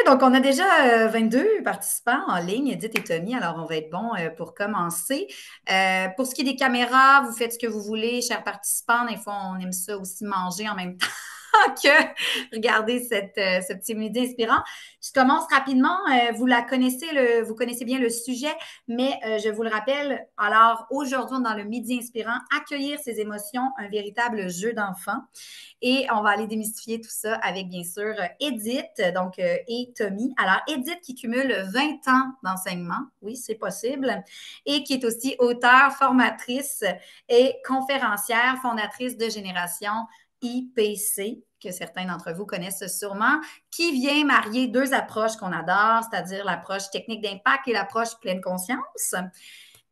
donc on a déjà 22 participants en ligne, Edith et Tommy, alors on va être bon pour commencer. Pour ce qui est des caméras, vous faites ce que vous voulez, chers participants. Des fois, on aime ça aussi manger en même temps que regarder ce petit midi inspirant. Je commence rapidement. Vous connaissez bien le sujet, mais je vous le rappelle. Alors, aujourd'hui, dans le midi inspirant, accueillir ses émotions, un véritable jeu d'enfant. Et on va aller démystifier tout ça avec, bien sûr, Edith et Tommy. Alors, Edith qui cumule 20 ans d'enseignement, oui, c'est possible, et qui est aussi auteure, formatrice et conférencière, fondatrice de Génération IPC, que certains d'entre vous connaissent sûrement, qui vient marier deux approches qu'on adore, c'est-à-dire l'approche technique d'impact et l'approche pleine conscience.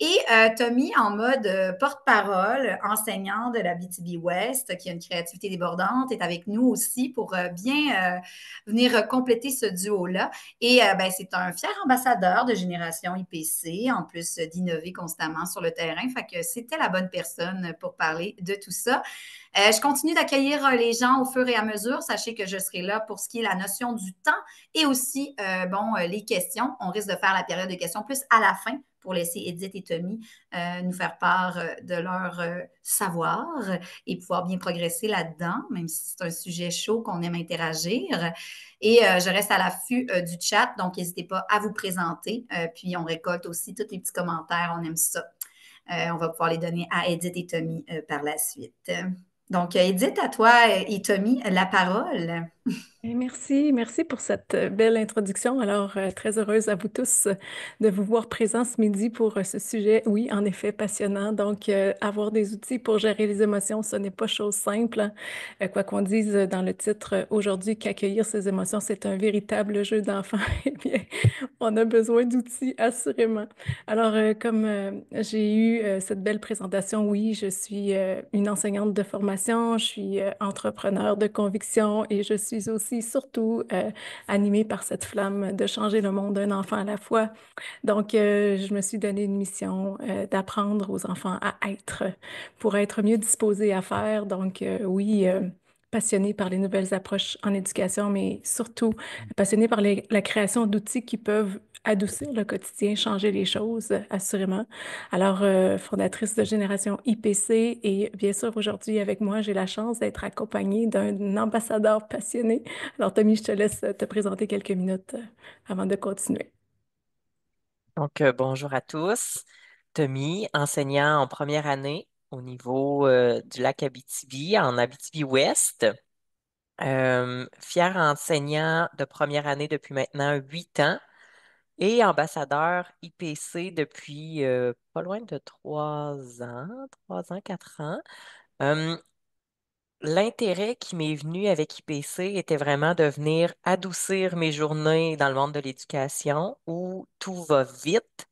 Et Tommy, en mode porte-parole, enseignant de la BTB West, qui a une créativité débordante, est avec nous aussi pour bien venir compléter ce duo-là. Et ben, c'est un fier ambassadeur de Génération IPC, en plus d'innover constamment sur le terrain. Fait que c'était la bonne personne pour parler de tout ça. Je continue d'accueillir les gens au fur et à mesure. Sachez que je serai là pour ce qui est la notion du temps et aussi, les questions. On risque de faire la période de questions plus à la fin pour laisser Edith et Tommy nous faire part de leur savoir et pouvoir bien progresser là-dedans, même si c'est un sujet chaud qu'on aime interagir. Et je reste à l'affût du chat, donc n'hésitez pas à vous présenter. Puis on récolte aussi tous les petits commentaires, on aime ça. On va pouvoir les donner à Edith et Tommy par la suite. Donc, Edith, à toi et Tommy, la parole. Merci pour cette belle introduction. Alors, très heureuse à vous tous de vous voir présents ce midi pour ce sujet, oui, en effet, passionnant. Donc, avoir des outils pour gérer les émotions, ce n'est pas chose simple, hein. Quoi qu'on dise dans le titre aujourd'hui, qu'accueillir ses émotions, c'est un véritable jeu d'enfant. Eh bien, on a besoin d'outils, assurément. Alors, comme j'ai eu cette belle présentation, oui, je suis une enseignante de formation, je suis entrepreneur de conviction et je suis aussi surtout animée par cette flamme de changer le monde d'un enfant à la fois. Donc, je me suis donné une mission d'apprendre aux enfants à être pour être mieux disposés à faire. Donc, oui. Passionnée par les nouvelles approches en éducation, mais surtout passionnée par la création d'outils qui peuvent adoucir le quotidien, changer les choses, assurément. Alors, fondatrice de Génération IPC et bien sûr, aujourd'hui, avec moi, j'ai la chance d'être accompagnée d'un ambassadeur passionné. Alors, Tommy, je te laisse te présenter quelques minutes avant de continuer. Donc, bonjour à tous. Tommy, enseignant en première année au niveau du lac Abitibi, en Abitibi-Ouest. Fier enseignant de première année depuis maintenant 8 ans et ambassadeur IPC depuis pas loin de 3 ans, 4 ans. Euh, L'intérêt qui m'est venu avec IPC était vraiment de venir adoucir mes journées dans le monde de l'éducation où tout va vite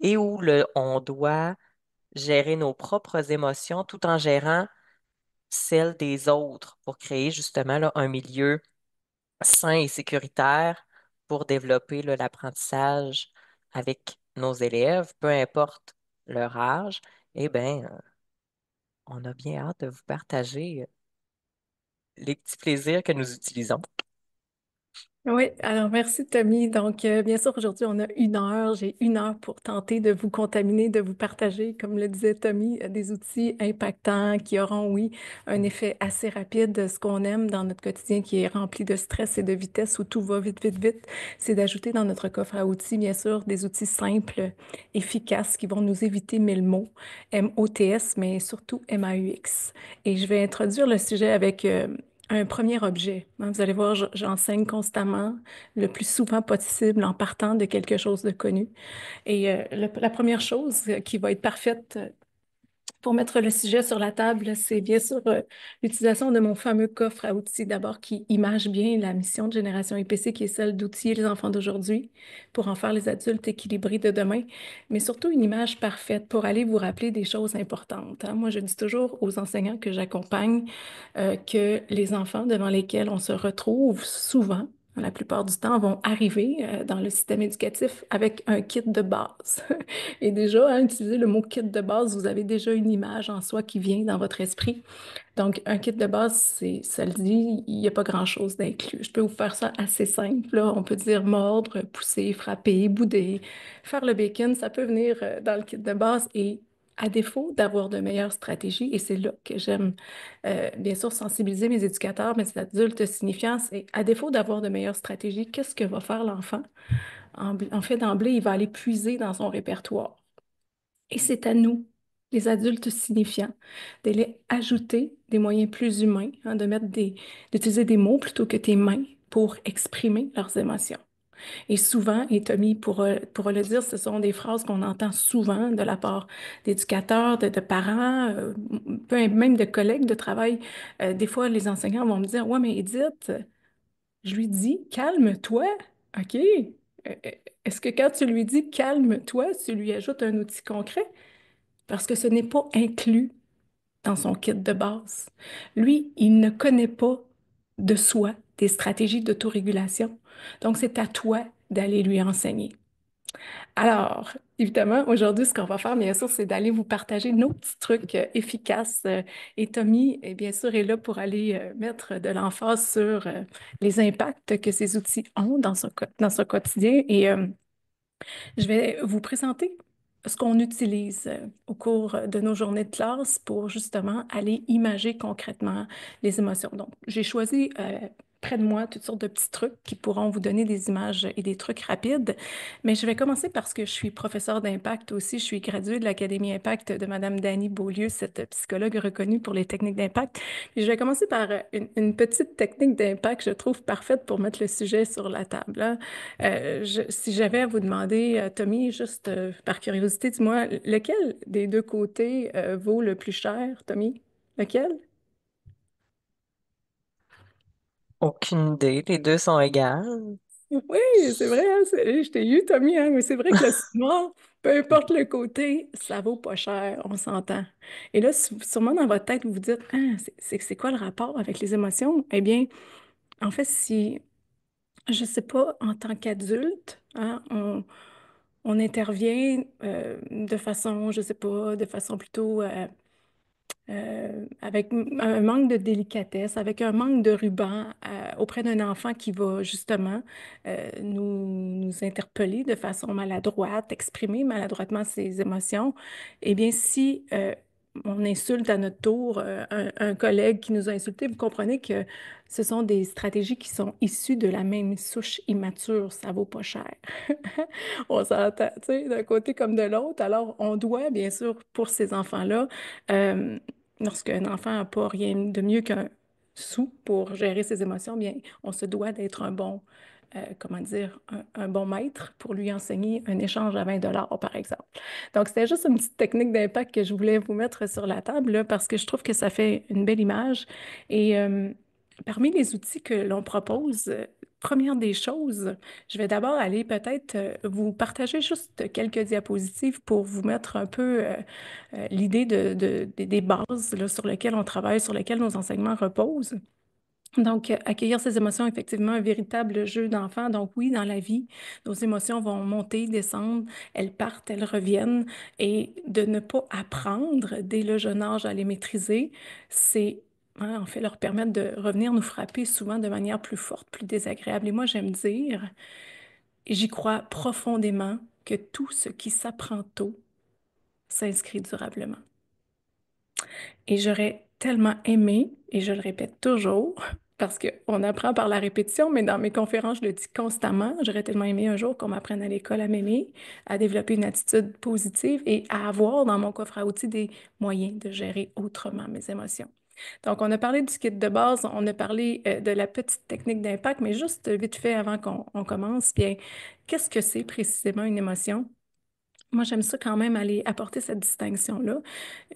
et où on doit gérer nos propres émotions tout en gérant celles des autres pour créer justement là, un milieu sain et sécuritaire pour développer là, l'apprentissage avec nos élèves, peu importe leur âge. Eh bien, on a bien hâte de vous partager les petits plaisirs que nous utilisons. Oui, alors merci Tommy. Donc, bien sûr, aujourd'hui, on a 1 heure. J'ai 1 heure pour tenter de vous contaminer, de vous partager, comme le disait Tommy, des outils impactants qui auront, oui, un effet assez rapide. Ce qu'on aime dans notre quotidien qui est rempli de stress et de vitesse où tout va vite, vite, vite, c'est d'ajouter dans notre coffre à outils, bien sûr, des outils simples, efficaces qui vont nous éviter 1000 mots, MOTS, mais surtout MAUX. Et je vais introduire le sujet avec un premier objet, hein. Vous allez voir, j'enseigne constamment, le plus souvent possible, en partant de quelque chose de connu. Et la première chose qui va être parfaite pour mettre le sujet sur la table, c'est bien sûr l'utilisation de mon fameux coffre à outils, d'abord, qui image bien la mission de Génération IPC, qui est celle d'outiller les enfants d'aujourd'hui pour en faire les adultes équilibrés de demain, mais surtout une image parfaite pour aller vous rappeler des choses importantes, hein. Moi, je dis toujours aux enseignants que j'accompagne que les enfants devant lesquels on se retrouve souvent la plupart du temps, vont arriver dans le système éducatif avec un kit de base. Et déjà, hein, utiliser le mot kit de base, vous avez déjà une image en soi qui vient dans votre esprit. Donc, un kit de base, ça le dit, il n'y a pas grand-chose d'inclus. Je peux vous faire ça assez simple, là. On peut dire mordre, pousser, frapper, bouder, faire le bacon, ça peut venir dans le kit de base. Et à défaut d'avoir de meilleures stratégies, et c'est là que j'aime bien sûr sensibiliser mes éducateurs, mes adultes signifiants, c'est à défaut d'avoir de meilleures stratégies, qu'est-ce que va faire l'enfant? En fait, d'emblée, il va aller puiser dans son répertoire. Et c'est à nous, les adultes signifiants, d'aller ajouter des moyens plus humains, hein, d'utiliser des mots plutôt que tes mains pour exprimer leurs émotions. Et souvent, et Tommy pourra le dire, ce sont des phrases qu'on entend souvent de la part d'éducateurs, de parents, même de collègues de travail. Des fois, les enseignants vont me dire, ouais, mais Edith, je lui dis, calme-toi, OK? Est-ce que quand tu lui dis calme-toi, tu lui ajoutes un outil concret? Parce que ce n'est pas inclus dans son kit de base. Lui, il ne connaît pas de soi des stratégies d'autorégulation. Donc, c'est à toi d'aller lui enseigner. Alors, évidemment, aujourd'hui, ce qu'on va faire, bien sûr, c'est d'aller vous partager nos petits trucs efficaces. Et Tommy, bien sûr, est là pour aller mettre de l'emphase sur les impacts que ces outils ont dans son quotidien. Et je vais vous présenter ce qu'on utilise au cours de nos journées de classe pour justement aller imager concrètement les émotions. Donc, j'ai choisi près de moi toutes sortes de petits trucs qui pourront vous donner des images et des trucs rapides. Mais je vais commencer parce que je suis professeure d'impact aussi. Je suis graduée de l'Académie Impact de Madame Dany Beaulieu, cette psychologue reconnue pour les techniques d'impact. Et je vais commencer par une petite technique d'impact, je trouve parfaite pour mettre le sujet sur la table, hein. Si j'avais à vous demander, Tommy, juste par curiosité, dis-moi, lequel des deux côtés vaut le plus cher, Tommy? Lequel? Aucune idée, les deux sont égales. Oui, c'est vrai, hein, je t'ai eu, Tommy, hein, mais c'est vrai que le cinéma, peu importe le côté, ça vaut pas cher, on s'entend. Et là, sûrement dans votre tête, vous vous dites, ah, c'est quoi le rapport avec les émotions? Eh bien, en fait, si, je sais pas, en tant qu'adulte, hein, on intervient de façon, je sais pas, de façon plutôt avec un manque de délicatesse, avec un manque de ruban auprès d'un enfant qui va justement nous interpeller de façon maladroite, exprimer maladroitement ses émotions. Eh bien, si on insulte à notre tour un collègue qui nous a insultés, vous comprenez que ce sont des stratégies qui sont issues de la même souche immature. Ça vaut pas cher. On s'entend, tu sais, d'un côté comme de l'autre. Alors, on doit, bien sûr, pour ces enfants-là, euh, lorsqu'un enfant n'a pas rien de mieux qu'un sou pour gérer ses émotions, bien, on se doit d'être un bon, comment dire, un bon maître pour lui enseigner un échange à 20 $ par exemple. Donc, c'était juste une petite technique d'impact que je voulais vous mettre sur la table, là, parce que je trouve que ça fait une belle image. Et parmi les outils que l'on propose, première des choses, je vais d'abord aller peut-être vous partager juste quelques diapositives pour vous mettre un peu l'idée des bases là, sur lesquelles on travaille, sur lesquelles nos enseignements reposent. Donc, accueillir ses émotions, effectivement, un véritable jeu d'enfant. Donc, oui, dans la vie, nos émotions vont monter, descendre, elles partent, elles reviennent. Et de ne pas apprendre dès le jeune âge à les maîtriser, c'est hein, en fait leur permettre de revenir nous frapper souvent de manière plus forte, plus désagréable. Et moi, j'aime dire, et j'y crois profondément, que tout ce qui s'apprend tôt s'inscrit durablement. Et j'aurais tellement aimé, et je le répète toujours, parce qu'on apprend par la répétition, mais dans mes conférences, je le dis constamment, j'aurais tellement aimé un jour qu'on m'apprenne à l'école à m'aimer, à développer une attitude positive et à avoir dans mon coffre à outils des moyens de gérer autrement mes émotions. Donc, on a parlé du kit de base, on a parlé de la petite technique d'impact, mais juste vite fait avant qu'on commence, bien, qu'est-ce que c'est précisément une émotion? Moi, j'aime ça quand même aller apporter cette distinction-là.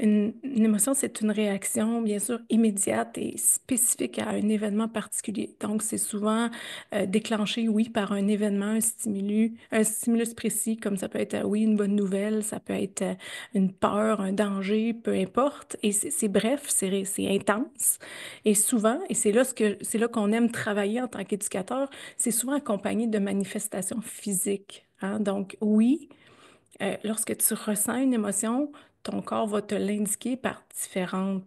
Une émotion, c'est une réaction, bien sûr, immédiate et spécifique à un événement particulier. Donc, c'est souvent déclenché, oui, par un événement, un stimulus précis, comme ça peut être, oui, une bonne nouvelle, ça peut être une peur, un danger, peu importe. Et c'est bref, c'est intense. Et souvent, et c'est là qu'on aime travailler en tant qu'éducateur, c'est souvent accompagné de manifestations physiques, hein. Donc, oui. Lorsque tu ressens une émotion, ton corps va te l'indiquer par différents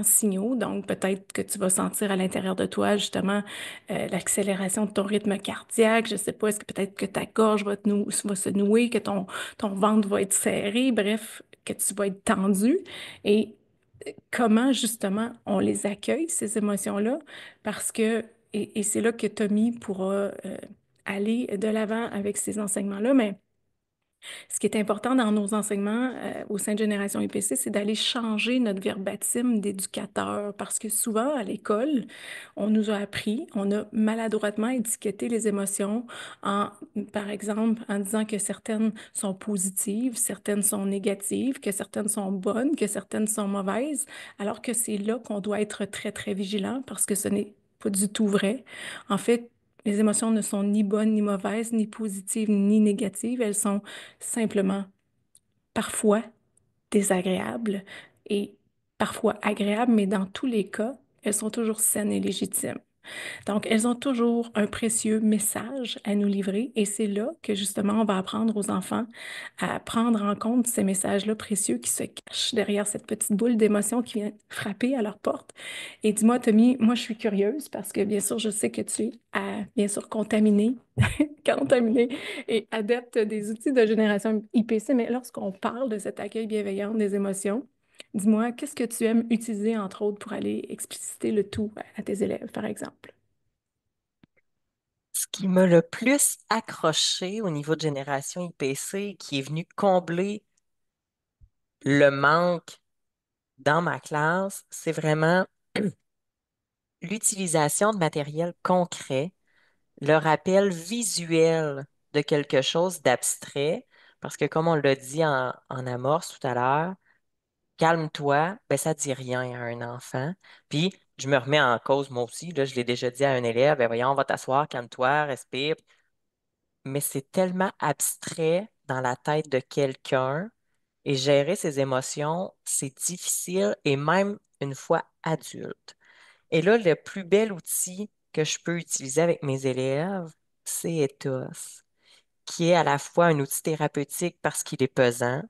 signaux. Donc, peut-être que tu vas sentir à l'intérieur de toi, justement, l'accélération de ton rythme cardiaque. Je ne sais pas, est-ce que peut-être que ta gorge va se nouer, que ton ventre va être serré, bref, que tu vas être tendu. Et comment, justement, on les accueille, ces émotions-là? Parce que, et c'est là que Tommy pourra aller de l'avant avec ces enseignements-là, mais ce qui est important dans nos enseignements au sein de Génération IPC, c'est d'aller changer notre verbatim d'éducateur parce que souvent à l'école, on nous a appris, on a maladroitement étiqueté les émotions en, par exemple, en disant que certaines sont positives, certaines sont négatives, que certaines sont bonnes, que certaines sont mauvaises, alors que c'est là qu'on doit être très, très vigilant parce que ce n'est pas du tout vrai. En fait, les émotions ne sont ni bonnes ni mauvaises, ni positives ni négatives. Elles sont simplement parfois désagréables et parfois agréables, mais dans tous les cas, elles sont toujours saines et légitimes. Donc, elles ont toujours un précieux message à nous livrer et c'est là que justement on va apprendre aux enfants à prendre en compte ces messages-là précieux qui se cachent derrière cette petite boule d'émotion qui vient frapper à leur porte. Et dis-moi, Tommy, moi je suis curieuse parce que bien sûr je sais que tu es bien sûr contaminé et adepte des outils de génération IPC, mais lorsqu'on parle de cet accueil bienveillant des émotions, dis-moi, qu'est-ce que tu aimes utiliser entre autres pour aller expliciter le tout à tes élèves, par exemple? Ce qui m'a le plus accroché au niveau de Génération IPC, qui est venu combler le manque dans ma classe, c'est vraiment l'utilisation de matériel concret, le rappel visuel de quelque chose d'abstrait, parce que comme on l'a dit en amorce tout à l'heure, calme-toi, ben ça dit rien à un enfant. Puis je me remets en cause moi aussi, là, je l'ai déjà dit à un élève, ben voyons, on va t'asseoir, calme-toi, respire. Mais c'est tellement abstrait dans la tête de quelqu'un et gérer ses émotions, c'est difficile et même une fois adulte. Et là, le plus bel outil que je peux utiliser avec mes élèves, c'est Ethos, qui est à la fois un outil thérapeutique parce qu'il est pesant,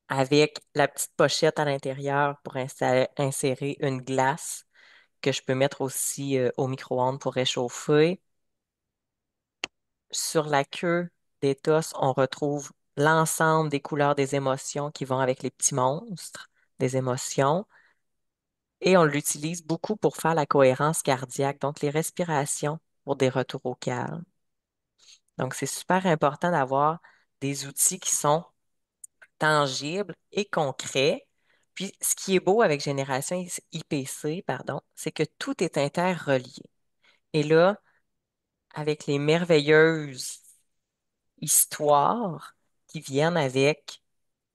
avec la petite pochette à l'intérieur pour insérer une glace que je peux mettre aussi au micro-ondes pour réchauffer. Sur la queue d'Ethos, on retrouve l'ensemble des couleurs des émotions qui vont avec les petits monstres des émotions. Et on l'utilise beaucoup pour faire la cohérence cardiaque, donc les respirations pour des retours au calme. Donc, c'est super important d'avoir des outils qui sont tangibles et concrets. Puis, ce qui est beau avec Génération IPC, pardon, c'est que tout est interrelié. Et là, avec les merveilleuses histoires qui viennent avec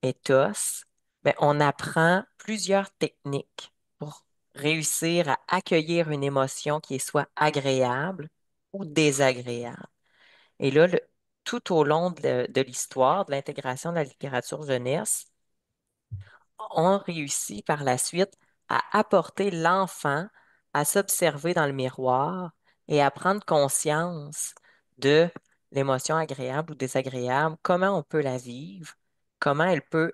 ethos, ben, on apprend plusieurs techniques pour réussir à accueillir une émotion qui est soit agréable ou désagréable. Et là, tout au long de l'histoire, de l'intégration de la littérature jeunesse, on réussit par la suite à apporter l'enfant à s'observer dans le miroir et à prendre conscience de l'émotion agréable ou désagréable, comment on peut la vivre, comment elle peut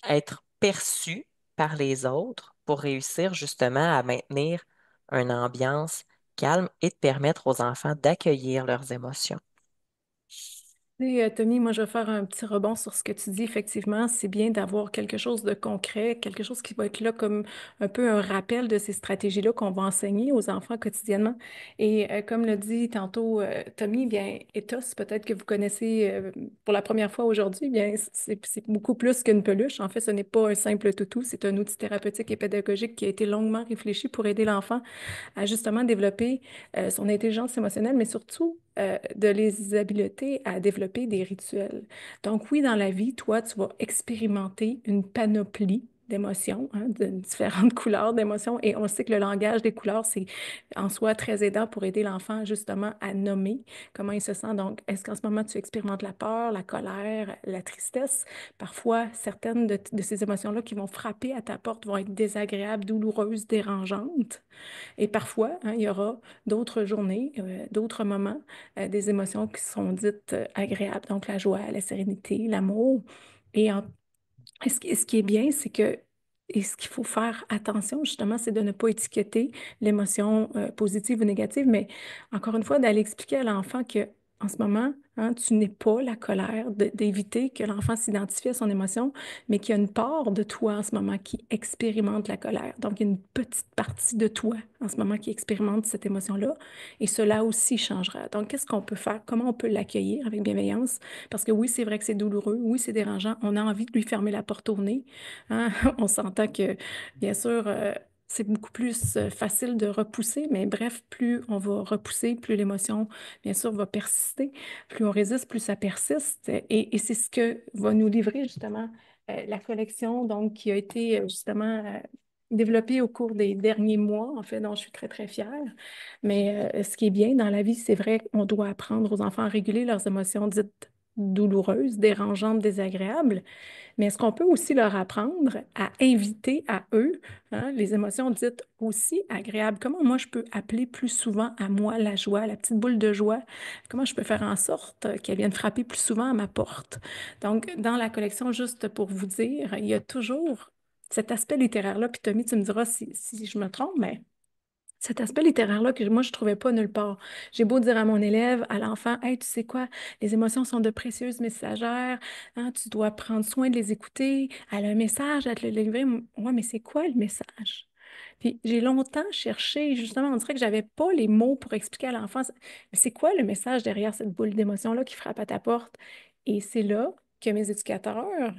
être perçu par les autres pour réussir justement à maintenir une ambiance calme et de permettre aux enfants d'accueillir leurs émotions. Et, Tommy, moi, je vais faire un petit rebond sur ce que tu dis. Effectivement, c'est bien d'avoir quelque chose de concret, quelque chose qui va être là comme un peu un rappel de ces stratégies-là qu'on va enseigner aux enfants quotidiennement. Et comme le dit tantôt Tommy, bien, Ethos, peut-être que vous connaissez pour la première fois aujourd'hui, bien, c'est beaucoup plus qu'une peluche. En fait, ce n'est pas un simple toutou, c'est un outil thérapeutique et pédagogique qui a été longuement réfléchi pour aider l'enfant à justement développer son intelligence émotionnelle, mais surtout de les habiliter à développer des rituels. Donc oui, dans la vie, toi, tu vas expérimenter une panoplie d'émotions, hein, de différentes couleurs d'émotions. Et on sait que le langage des couleurs, c'est en soi très aidant pour aider l'enfant justement à nommer comment il se sent. Donc, est-ce qu'en ce moment, tu expérimentes la peur, la colère, la tristesse? Parfois, certaines de ces émotions-là qui vont frapper à ta porte vont être désagréables, douloureuses, dérangeantes. Et parfois, hein, il y aura d'autres journées, d'autres moments, des émotions qui sont dites agréables. Donc, la joie, la sérénité, l'amour. Et en et ce qui est bien, c'est que, et ce qu'il faut faire attention, justement, c'est de ne pas étiqueter l'émotion positive ou négative, mais encore une fois, d'aller expliquer à l'enfant que en ce moment, hein, tu n'es pas la colère, d'éviter que l'enfant s'identifie à son émotion, mais qu'il y a une part de toi en ce moment qui expérimente la colère. Donc, il y a une petite partie de toi en ce moment qui expérimente cette émotion-là, et cela aussi changera. Donc, qu'est-ce qu'on peut faire? Comment on peut l'accueillir avec bienveillance? Parce que oui, c'est vrai que c'est douloureux, oui, c'est dérangeant. On a envie de lui fermer la porte au nez, hein. On s'entend que, bien sûr, c'est beaucoup plus facile de repousser, mais bref, plus on va repousser, plus l'émotion, bien sûr, va persister. Plus on résiste, plus ça persiste. Et c'est ce que va nous livrer justement la collection, donc, qui a été justement développée au cours des derniers mois, en fait, dont je suis très, très fière. Mais ce qui est bien dans la vie, c'est vrai qu'on doit apprendre aux enfants à réguler leurs émotions dites douloureuses, dérangeantes, désagréables, mais est-ce qu'on peut aussi leur apprendre à inviter à eux, hein, les émotions dites aussi agréables? Comment moi je peux appeler plus souvent à moi la joie, la petite boule de joie? Comment je peux faire en sorte qu'elle vienne frapper plus souvent à ma porte? Donc, dans la collection, juste pour vous dire, il y a toujours cet aspect littéraire-là, puis Tommy, tu me diras si je me trompe, mais cet aspect littéraire-là que moi, je ne trouvais pas nulle part. J'ai beau dire à mon élève, à l'enfant, hey, tu sais quoi, les émotions sont de précieuses messagères, hein, tu dois prendre soin de les écouter, elle a un message à te le livrer. Ouais, mais c'est quoi le message? Puis j'ai longtemps cherché, justement, on dirait que j'avais pas les mots pour expliquer à l'enfant, mais c'est quoi le message derrière cette boule d'émotion-là qui frappe à ta porte? Et c'est là que mes éducateurs,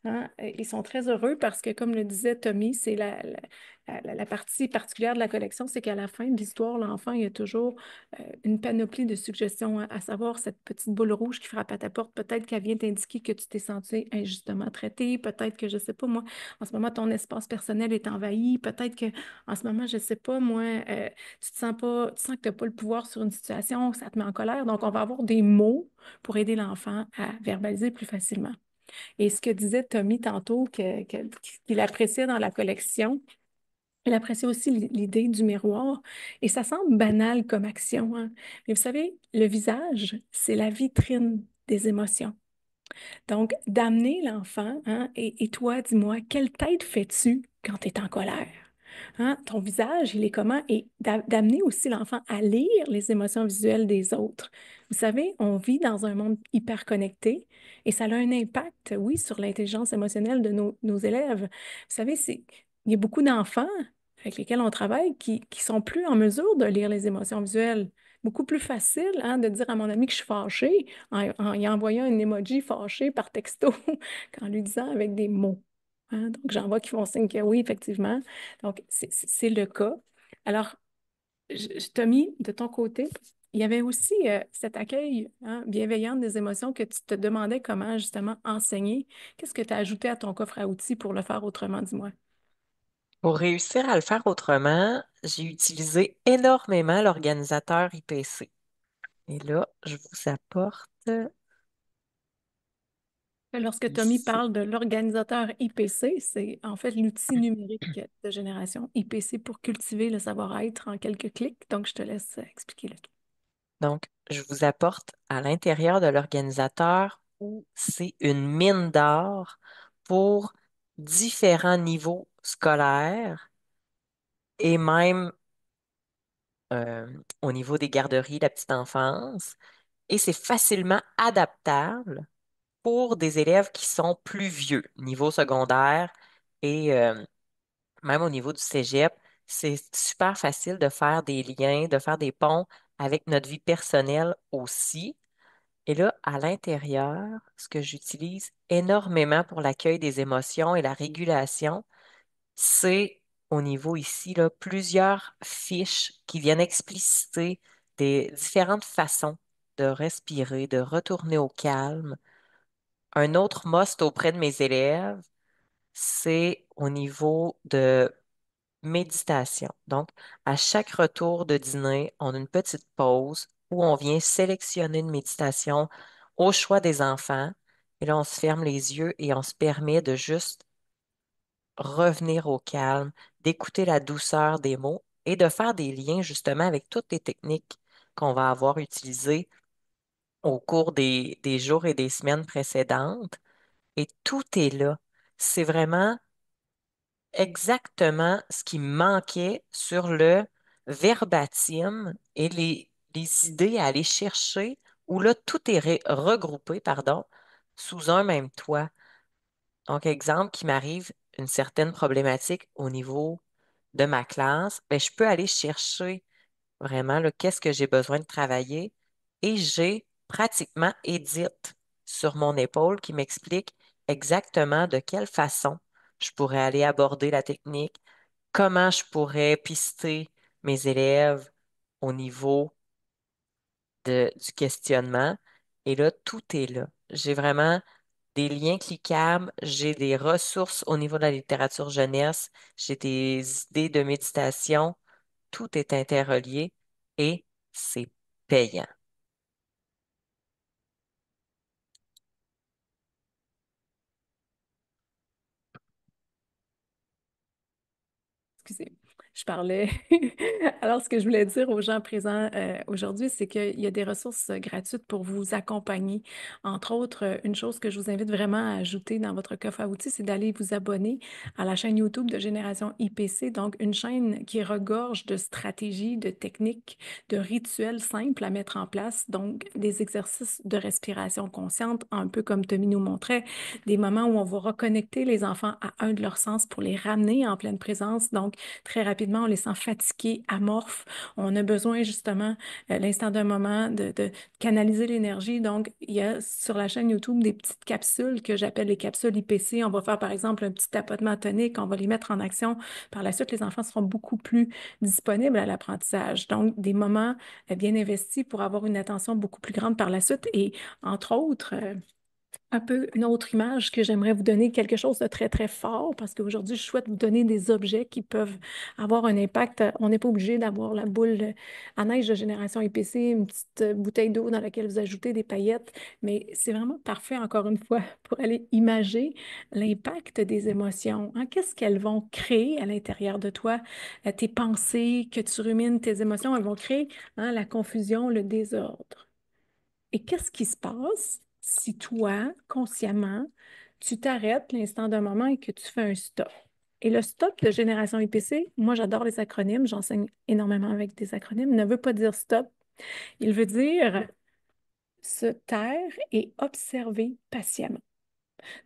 hein, ils sont très heureux parce que, comme le disait Tommy, c'est la partie particulière de la collection, c'est qu'à la fin de l'histoire, l'enfant, il y a toujours une panoplie de suggestions, hein, à savoir cette petite boule rouge qui frappe à ta porte. Peut-être qu'elle vient t'indiquer que tu t'es senti injustement traité. Peut-être que, je ne sais pas, moi, en ce moment, ton espace personnel est envahi. Peut-être que, en ce moment, je ne sais pas, moi, tu te sens pas, tu sens que tu n'as pas le pouvoir sur une situation, que ça te met en colère. Donc, on va avoir des mots pour aider l'enfant à verbaliser plus facilement. Et ce que disait Tommy tantôt, qu'il appréciait dans la collection, il appréciait aussi l'idée du miroir. Et ça semble banal comme action, hein. Mais vous savez, le visage, c'est la vitrine des émotions. Donc, d'amener l'enfant, hein, et toi, dis-moi, quelle tête fais-tu quand tu es en colère? Hein? Ton visage, il est comment? Et d'amener aussi l'enfant à lire les émotions visuelles des autres. Vous savez, on vit dans un monde hyper connecté et ça a un impact, oui, sur l'intelligence émotionnelle de nos élèves. Vous savez, il y a beaucoup d'enfants avec lesquels on travaille qui sont plus en mesure de lire les émotions visuelles. Beaucoup plus facile, hein, de dire à mon ami que je suis fâchée en y envoyant un emoji fâché par texto qu'en lui disant avec des mots. Hein. Donc, j'en vois qui font signe que oui, effectivement. Donc, c'est le cas. Alors, Tommy, de ton côté, il y avait aussi cet accueil, hein, bienveillant des émotions que tu te demandais comment justement enseigner. Qu'est-ce que tu as ajouté à ton coffre à outils pour le faire autrement, dis-moi? Pour réussir à le faire autrement, j'ai utilisé énormément l'organisateur IPC. Et là, je vous apporte Lorsque Tommy ici. parle de l'organisateur IPC, c'est en fait l'outil numérique de génération IPC pour cultiver le savoir-être en quelques clics. Donc, je te laisse expliquer le tout. Donc, je vous apporte à l'intérieur de l'organisateur où c'est une mine d'or pour différents niveaux scolaires et même euh, au niveau des garderies, la petite enfance. Et c'est facilement adaptable pour des élèves qui sont plus vieux, niveau secondaire et même au niveau du cégep. C'est super facile de faire des liens, de faire des ponts avec notre vie personnelle aussi. Et là, à l'intérieur, ce que j'utilise énormément pour l'accueil des émotions et la régulation, c'est au niveau ici, là, plusieurs fiches qui viennent expliciter des différentes façons de respirer, de retourner au calme. Un autre must auprès de mes élèves, c'est au niveau de méditation. Donc, à chaque retour de dîner, on a une petite pause où on vient sélectionner une méditation au choix des enfants. Et là, on se ferme les yeux et on se permet de juste revenir au calme, d'écouter la douceur des mots et de faire des liens justement avec toutes les techniques qu'on va avoir utilisées au cours des jours et des semaines précédentes. Et tout est là. C'est vraiment exactement ce qui me manquait sur le verbatim et les idées à aller chercher, où là, tout est regroupé, pardon, sous un même toit. Donc, exemple, qui m'arrive une certaine problématique au niveau de ma classe, ben, je peux aller chercher vraiment là, qu'est-ce que j'ai besoin de travailler et j'ai pratiquement Edith sur mon épaule qui m'explique exactement de quelle façon je pourrais aller aborder la technique, comment je pourrais pister mes élèves au niveau du questionnement. Et là, tout est là. J'ai vraiment des liens cliquables, j'ai des ressources au niveau de la littérature jeunesse, j'ai des idées de méditation, tout est interrelié et c'est payant. Excusez, je parlais. Alors, ce que je voulais dire aux gens présents aujourd'hui, c'est qu'il y a des ressources gratuites pour vous accompagner. Entre autres, une chose que je vous invite vraiment à ajouter dans votre coffre à outils, c'est d'aller vous abonner à la chaîne YouTube de Génération IPC, donc une chaîne qui regorge de stratégies, de techniques, de rituels simples à mettre en place, donc des exercices de respiration consciente, un peu comme Tommy nous montrait, des moments où on va reconnecter les enfants à un de leurs sens pour les ramener en pleine présence. Donc, très rapidement, on les sent fatigués, amorphes. On a besoin justement, l'instant d'un moment, de canaliser l'énergie. Donc, il y a sur la chaîne YouTube des petites capsules que j'appelle les capsules IPC. On va faire, par exemple, un petit tapotement tonique. On va les mettre en action. Par la suite, les enfants seront beaucoup plus disponibles à l'apprentissage. Donc, des moments bien investis pour avoir une attention beaucoup plus grande par la suite. Et entre autres, un peu une autre image que j'aimerais vous donner, quelque chose de très, très fort, parce qu'aujourd'hui, je souhaite vous donner des objets qui peuvent avoir un impact. On n'est pas obligé d'avoir la boule à neige de Génération EPC, une petite bouteille d'eau dans laquelle vous ajoutez des paillettes, mais c'est vraiment parfait, encore une fois, pour aller imager l'impact des émotions, hein. Qu'est-ce qu'elles vont créer à l'intérieur de toi? Tes pensées, que tu rumines, tes émotions, elles vont créer, hein, la confusion, le désordre. Et qu'est-ce qui se passe si toi, consciemment, tu t'arrêtes l'instant d'un moment et que tu fais un stop? Et le stop de Génération IPC, moi j'adore les acronymes, j'enseigne énormément avec des acronymes, ne veut pas dire stop, il veut dire se taire et observer patiemment.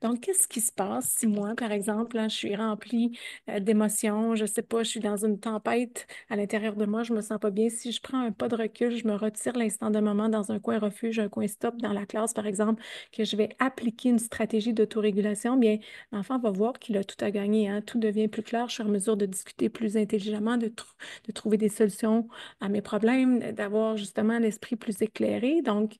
Donc, qu'est-ce qui se passe si moi, par exemple, hein, je suis remplie d'émotions, je sais pas, je suis dans une tempête à l'intérieur de moi, je me sens pas bien. Si je prends un pas de recul, je me retire l'instant de moment dans un coin refuge, un coin stop dans la classe, par exemple, que je vais appliquer une stratégie d'autorégulation, bien, l'enfant va voir qu'il a tout à gagner, hein. Tout devient plus clair, je suis en mesure de discuter plus intelligemment, de trouver des solutions à mes problèmes, d'avoir justement l'esprit plus éclairé. Donc,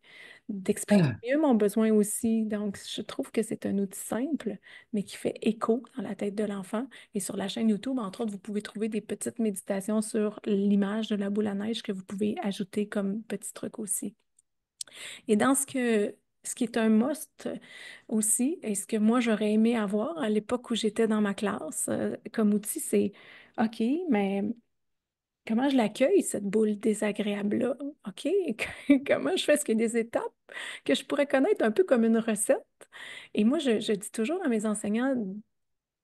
d'exprimer mieux mon besoin aussi. Donc, je trouve que c'est un outil simple, mais qui fait écho dans la tête de l'enfant. Et sur la chaîne YouTube, entre autres, vous pouvez trouver des petites méditations sur l'image de la boule à neige que vous pouvez ajouter comme petit truc aussi. Et dans ce qui est un must aussi, et ce que moi j'aurais aimé avoir à l'époque où j'étais dans ma classe comme outil, c'est OK, mais comment je l'accueille, cette boule désagréable-là? OK? Comment je fais? Est-ce qu'il y a des étapes que je pourrais connaître un peu comme une recette? Et moi, je dis toujours à mes enseignants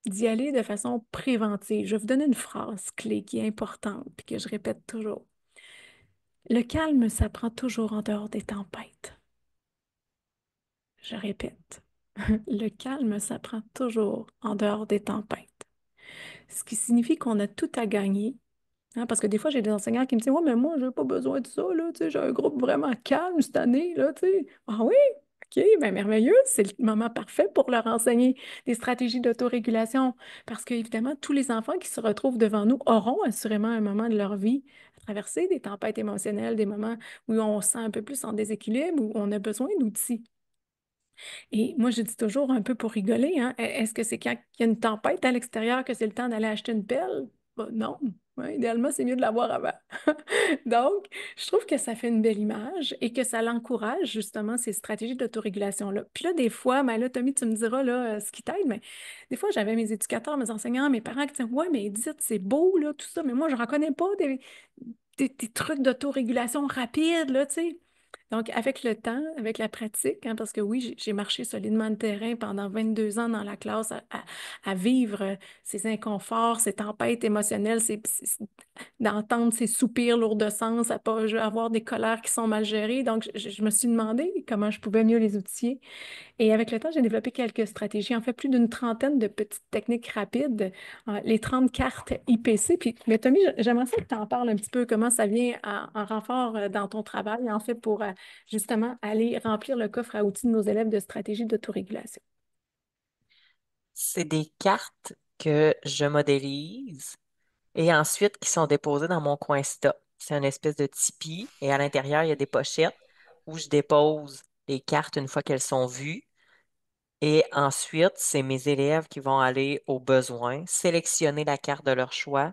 d'y aller de façon préventive. Je vais vous donner une phrase clé qui est importante et que je répète toujours. Le calme s'apprend toujours en dehors des tempêtes. Je répète. Le calme s'apprend toujours en dehors des tempêtes. Ce qui signifie qu'on a tout à gagner. Hein, parce que des fois, j'ai des enseignants qui me disent: Ouais, mais moi, je n'ai pas besoin de ça, là, tu sais, j'ai un groupe vraiment calme cette année, là, tu sais. Ah oui? OK, bien merveilleux. C'est le moment parfait pour leur enseigner des stratégies d'autorégulation parce qu'évidemment, tous les enfants qui se retrouvent devant nous auront assurément un moment de leur vie à traverser des tempêtes émotionnelles, des moments où on se sent un peu plus en déséquilibre, où on a besoin d'outils. Et moi, je dis toujours un peu pour rigoler, hein, est-ce que c'est quand il y a une tempête à l'extérieur que c'est le temps d'aller acheter une pelle? Ben, non. Ouais, idéalement, c'est mieux de l'avoir avant. Donc, je trouve que ça fait une belle image et que ça l'encourage justement ces stratégies d'autorégulation-là. Puis là, des fois, ben là, Tommy, tu me diras là, ce qui t'aide, mais des fois, j'avais mes éducateurs, mes enseignants, mes parents qui disaient ouais, mais Edith, c'est beau, là, tout ça, mais moi, je ne reconnais pas des trucs d'autorégulation rapide, là, tu sais. Donc, avec le temps, avec la pratique, hein, parce que oui, j'ai marché solidement le terrain pendant 22 ans dans la classe à vivre ces inconforts, ces tempêtes émotionnelles, d'entendre ces soupirs lourds de sens, à pas avoir des colères qui sont mal gérées. Donc, je me suis demandé comment je pouvais mieux les outiller. Et avec le temps, j'ai développé quelques stratégies, en fait, plus d'une trentaine de petites techniques rapides, les 30 cartes IPC. Puis, mais Tommy, j'aimerais ça que tu en parles un petit peu, comment ça vient en renfort dans ton travail, en fait, pour justement aller remplir le coffre à outils de nos élèves de stratégie d'autorégulation. C'est des cartes que je modélise et ensuite qui sont déposées dans mon coin stop. C'est une espèce de tipi et à l'intérieur, il y a des pochettes où je dépose les cartes une fois qu'elles sont vues. Et ensuite, c'est mes élèves qui vont aller au besoin, sélectionner la carte de leur choix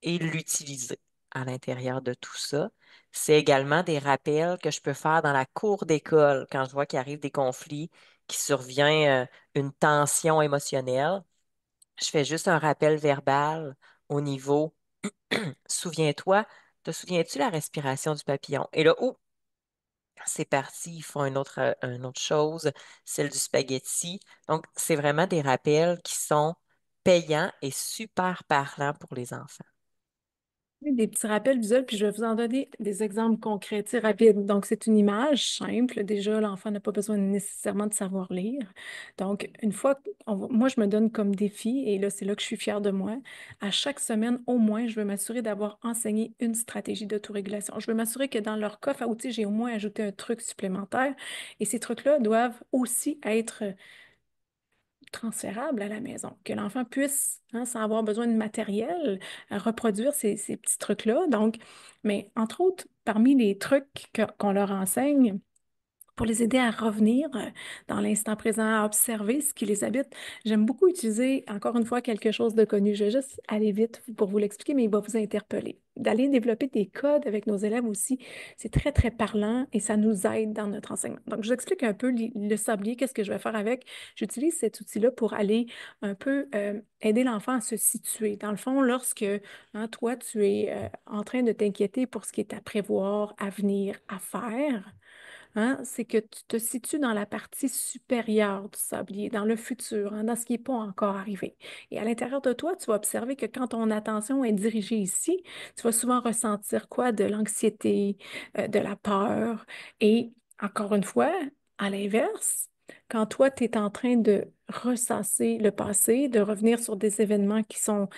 et l'utiliser à l'intérieur de tout ça. C'est également des rappels que je peux faire dans la cour d'école quand je vois qu'il arrive des conflits, qui survient une tension émotionnelle. Je fais juste un rappel verbal au niveau souviens-toi, te souviens-tu la respiration du papillon? Et là, oh, c'est parti, ils font une autre chose, celle du spaghetti. Donc, c'est vraiment des rappels qui sont payants et super parlants pour les enfants. Des petits rappels visuels, puis je vais vous en donner des exemples concrets, tu sais, rapides. Donc, c'est une image simple. Déjà, l'enfant n'a pas besoin nécessairement de savoir lire. Donc, une fois, moi, je me donne comme défi, et là, c'est là que je suis fière de moi. À chaque semaine, au moins, je veux m'assurer d'avoir enseigné une stratégie d'autorégulation. Je veux m'assurer que dans leur coffre à outils, j'ai au moins ajouté un truc supplémentaire. Et ces trucs-là doivent aussi être transférable à la maison, que l'enfant puisse, hein, sans avoir besoin de matériel, reproduire ces petits trucs-là. Donc, mais entre autres, parmi les trucs qu'on leur enseigne, pour les aider à revenir dans l'instant présent, à observer ce qui les habite. J'aime beaucoup utiliser, encore une fois, quelque chose de connu. Je vais juste aller vite pour vous l'expliquer, mais il va vous interpeller. D'aller développer des codes avec nos élèves aussi, c'est très, très parlant et ça nous aide dans notre enseignement. Donc, je vous explique un peu le sablier, qu'est-ce que je vais faire avec. J'utilise cet outil-là pour aller un peu aider l'enfant à se situer. Dans le fond, lorsque hein, toi, tu es en train de t'inquiéter pour ce qui est à prévoir, à venir, à faire, hein, c'est que tu te situes dans la partie supérieure du sablier, dans le futur, hein, dans ce qui n'est pas encore arrivé. Et à l'intérieur de toi, tu vas observer que quand ton attention est dirigée ici, tu vas souvent ressentir quoi? De l'anxiété, de la peur. Et encore une fois, à l'inverse, quand toi, tu es en train de ressasser le passé, de revenir sur des événements qui sont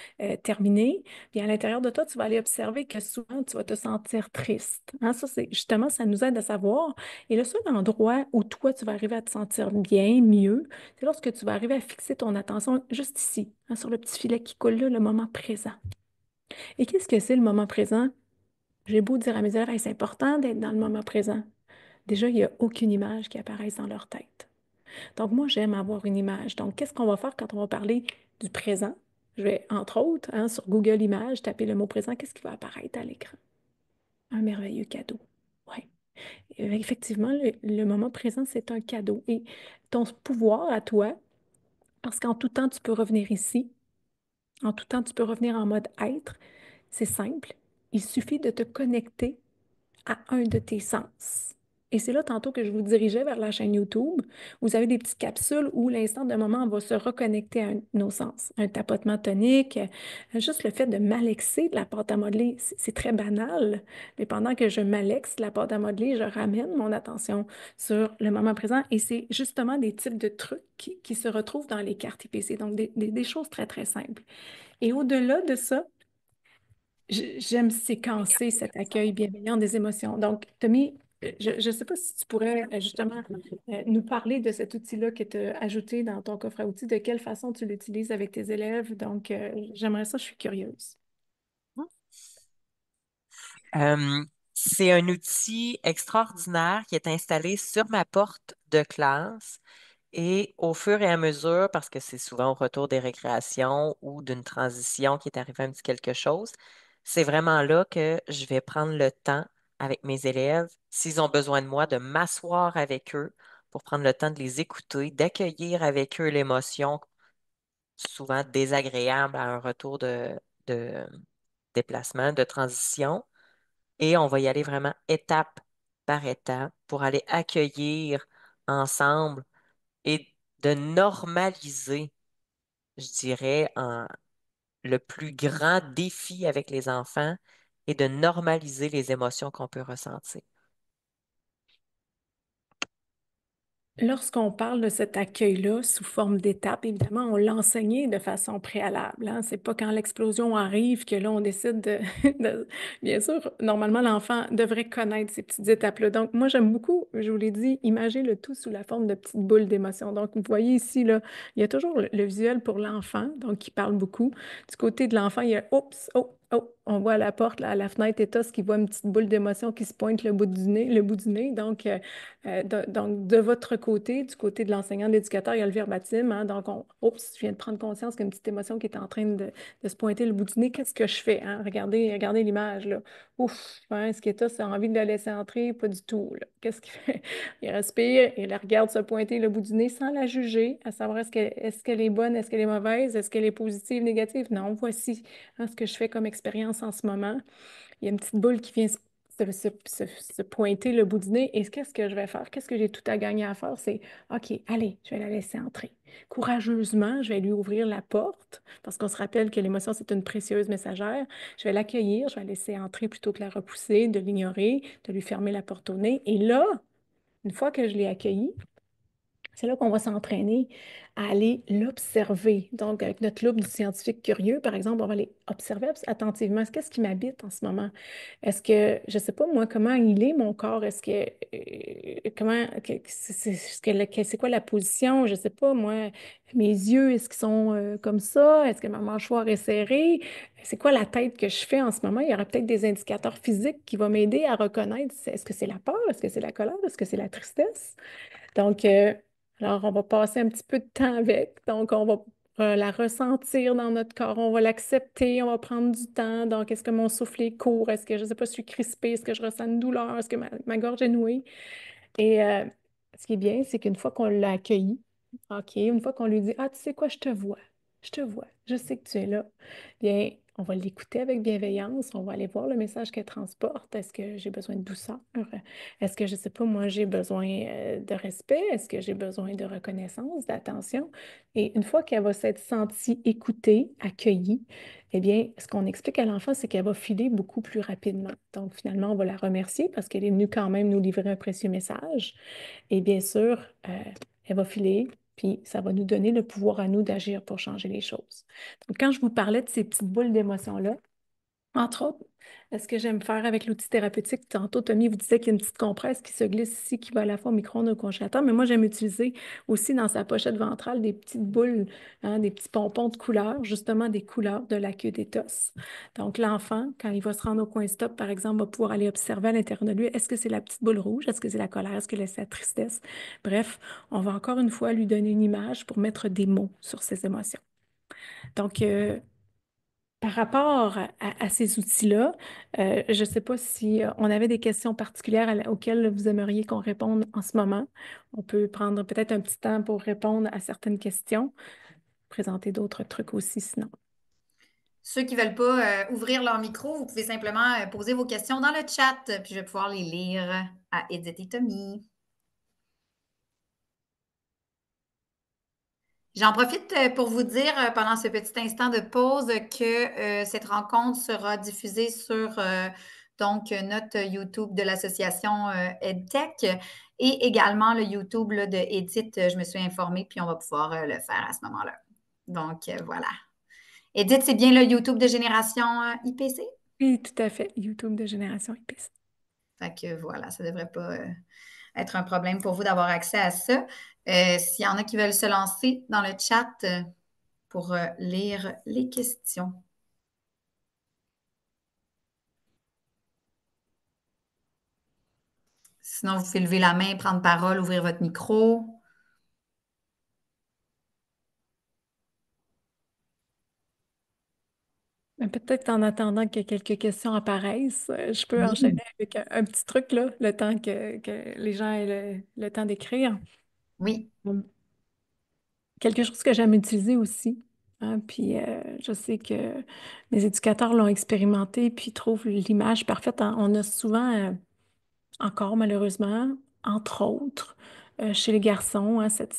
terminés, puis à l'intérieur de toi, tu vas aller observer que souvent, tu vas te sentir triste. Hein, ça, c'est justement, ça nous aide à savoir. Et le seul endroit où toi, tu vas arriver à te sentir bien, mieux, c'est lorsque tu vas arriver à fixer ton attention juste ici, hein, sur le petit filet qui coule là, le moment présent. Et qu'est-ce que c'est le moment présent? J'ai beau dire à mes élèves, hey, c'est important d'être dans le moment présent. Déjà, il n'y a aucune image qui apparaisse dans leur tête. Donc, moi, j'aime avoir une image. Donc, qu'est-ce qu'on va faire quand on va parler du présent? Je vais, entre autres, hein, sur Google Images, taper le mot présent. Qu'est-ce qui va apparaître à l'écran? Un merveilleux cadeau. Oui. Effectivement, le moment présent, c'est un cadeau. Et ton pouvoir à toi, parce qu'en tout temps, tu peux revenir ici, en tout temps, tu peux revenir en mode être, c'est simple. Il suffit de te connecter à un de tes sens. Et c'est là tantôt que je vous dirigeais vers la chaîne YouTube. Vous avez des petites capsules où l'instant d'un moment, on va se reconnecter à nos sens. Un tapotement tonique, juste le fait de malaxer de la pâte à modeler, c'est très banal. Mais pendant que je malaxe de la pâte à modeler, je ramène mon attention sur le moment présent. Et c'est justement des types de trucs qui se retrouvent dans les cartes IPC. Donc, des choses très, très simples. Et au-delà de ça, j'aime séquencer cet accueil bienveillant des émotions. Donc, Tommy, Je ne sais pas si tu pourrais justement nous parler de cet outil-là que tu as ajouté dans ton coffre à outils, de quelle façon tu l'utilises avec tes élèves. Donc, j'aimerais ça, je suis curieuse. Euh, c'est un outil extraordinaire qui est installé sur ma porte de classe et au fur et à mesure, parce que c'est souvent au retour des récréations ou d'une transition qui est arrivé un petit quelque chose, c'est vraiment là que je vais prendre le temps avec mes élèves, s'ils ont besoin de moi, de m'asseoir avec eux pour prendre le temps de les écouter, d'accueillir avec eux l'émotion souvent désagréable à un retour de déplacement, de transition. Et on va y aller vraiment étape par étape pour aller accueillir ensemble et de normaliser, je dirais, le plus grand défi avec les enfants et de normaliser les émotions qu'on peut ressentir. Lorsqu'on parle de cet accueil-là sous forme d'étape, évidemment, on l'a enseigné de façon préalable. Hein. C'est pas quand l'explosion arrive que là, on décide de, Bien sûr, normalement, l'enfant devrait connaître ces petites étapes-là. Donc, moi, j'aime beaucoup, je vous l'ai dit, imager le tout sous la forme de petites boules d'émotions. Donc, vous voyez ici, là, il y a toujours le visuel pour l'enfant, donc qui parle beaucoup. Du côté de l'enfant, il y a oups, oh, oh, on voit à la porte, là, à la fenêtre, Etos qui voit une petite boule d'émotion qui se pointe le bout du nez, le bout du nez. Donc, donc, de votre côté, du côté de l'enseignant, de l'éducateur, il y a le verbatim. Hein, donc, oups, je viens de prendre conscience qu'il y a une petite émotion qui est en train de se pointer le bout du nez. Qu'est-ce que je fais? Hein? Regardez l'image, là. Ouf, hein, est-ce que ça a envie de la laisser entrer? Pas du tout, là. Qu'est-ce qu'il fait? Il respire et la regarde se pointer le bout du nez sans la juger, à savoir est-ce qu'elle est bonne, est-ce qu'elle est mauvaise, est-ce qu'elle est positive, négative? Non, voici hein, ce que je fais comme expérience en ce moment. Il y a une petite boule qui vient se pointer le bout du nez. Et qu'est-ce que je vais faire? Qu'est-ce que j'ai tout à gagner à faire? C'est, OK, allez, je vais la laisser entrer. Courageusement, je vais lui ouvrir la porte parce qu'on se rappelle que l'émotion, c'est une précieuse messagère. Je vais l'accueillir, je vais la laisser entrer plutôt que la repousser, de l'ignorer, de lui fermer la porte au nez. Et là, une fois que je l'ai accueillie, c'est là qu'on va s'entraîner à aller l'observer. Donc, avec notre loupe du scientifique curieux, par exemple, on va aller observer attentivement. Qu'est-ce qui m'habite en ce moment? Est-ce que, je ne sais pas moi, comment il est mon corps? Est-ce que, comment, c'est quoi la position? Je ne sais pas moi, mes yeux, est-ce qu'ils sont comme ça? Est-ce que ma mâchoire est serrée? C'est quoi la tête que je fais en ce moment? Il y aura peut-être des indicateurs physiques qui vont m'aider à reconnaître. Est-ce que c'est la peur? Est-ce que c'est la colère? Est-ce que c'est la tristesse? Donc, alors, on va passer un petit peu de temps avec. Donc, on va la ressentir dans notre corps. On va l'accepter. On va prendre du temps. Donc, est-ce que mon souffle est court? Est-ce que, je ne sais pas, si je suis crispée? Est-ce que je ressens une douleur? Est-ce que ma gorge est nouée? Et ce qui est bien, c'est qu'une fois qu'on l'a accueilli, OK, une fois qu'on lui dit, ah, tu sais quoi, je te vois, je sais que tu es là, bien, on va l'écouter avec bienveillance, on va aller voir le message qu'elle transporte. Est-ce que j'ai besoin de douceur? Est-ce que, je sais pas, moi, j'ai besoin de respect? Est-ce que j'ai besoin de reconnaissance, d'attention? Et une fois qu'elle va s'être sentie écoutée, accueillie, eh bien, ce qu'on explique à l'enfant, c'est qu'elle va filer beaucoup plus rapidement. Donc, finalement, on va la remercier parce qu'elle est venue quand même nous livrer un précieux message. Et bien sûr, elle va filer, puis ça va nous donner le pouvoir à nous d'agir pour changer les choses. Donc, quand je vous parlais de ces petites boules d'émotions-là, entre autres, ce que j'aime faire avec l'outil thérapeutique, tantôt, Tommy vous disait qu'il y a une petite compresse qui se glisse ici, qui va à la fois au micro-ondes ou au congélateur, mais moi, j'aime utiliser aussi dans sa pochette ventrale des petites boules, hein, des petits pompons de couleurs, justement des couleurs de la queue d'éthos. Donc, l'enfant, quand il va se rendre au coin stop, par exemple, va pouvoir aller observer à l'intérieur de lui, est-ce que c'est la petite boule rouge? Est-ce que c'est la colère? Est-ce que c'est la tristesse? Bref, on va encore une fois lui donner une image pour mettre des mots sur ses émotions. Donc, par rapport à ces outils-là, je ne sais pas si on avait des questions particulières auxquelles vous aimeriez qu'on réponde en ce moment. On peut prendre peut-être un petit temps pour répondre à certaines questions, présenter d'autres trucs aussi sinon. Ceux qui ne veulent pas ouvrir leur micro, vous pouvez simplement poser vos questions dans le chat, puis je vais pouvoir les lire à Edith et Tommy. J'en profite pour vous dire pendant ce petit instant de pause que cette rencontre sera diffusée sur donc notre YouTube de l'association EdTech et également le YouTube là, de Edith. Je me suis informée, puis on va pouvoir le faire à ce moment-là. Donc voilà. Edith, c'est bien le YouTube de Génération IPC? Oui, tout à fait. YouTube de Génération IPC. Fait que voilà, ça ne devrait pas être un problème pour vous d'avoir accès à ça. S'il y en a qui veulent se lancer dans le chat pour lire les questions. Sinon, vous pouvez lever la main, prendre parole, ouvrir votre micro. Mais peut-être en attendant que quelques questions apparaissent, je peux enchaîner Oui, avec un petit truc, là, le temps que les gens aient le temps d'écrire. oui, Hum. Quelque chose que j'aime utiliser aussi, hein, puis je sais que mes éducateurs l'ont expérimenté, puis trouvent l'image parfaite. Hein. On a souvent, encore malheureusement, entre autres, chez les garçons, hein, cette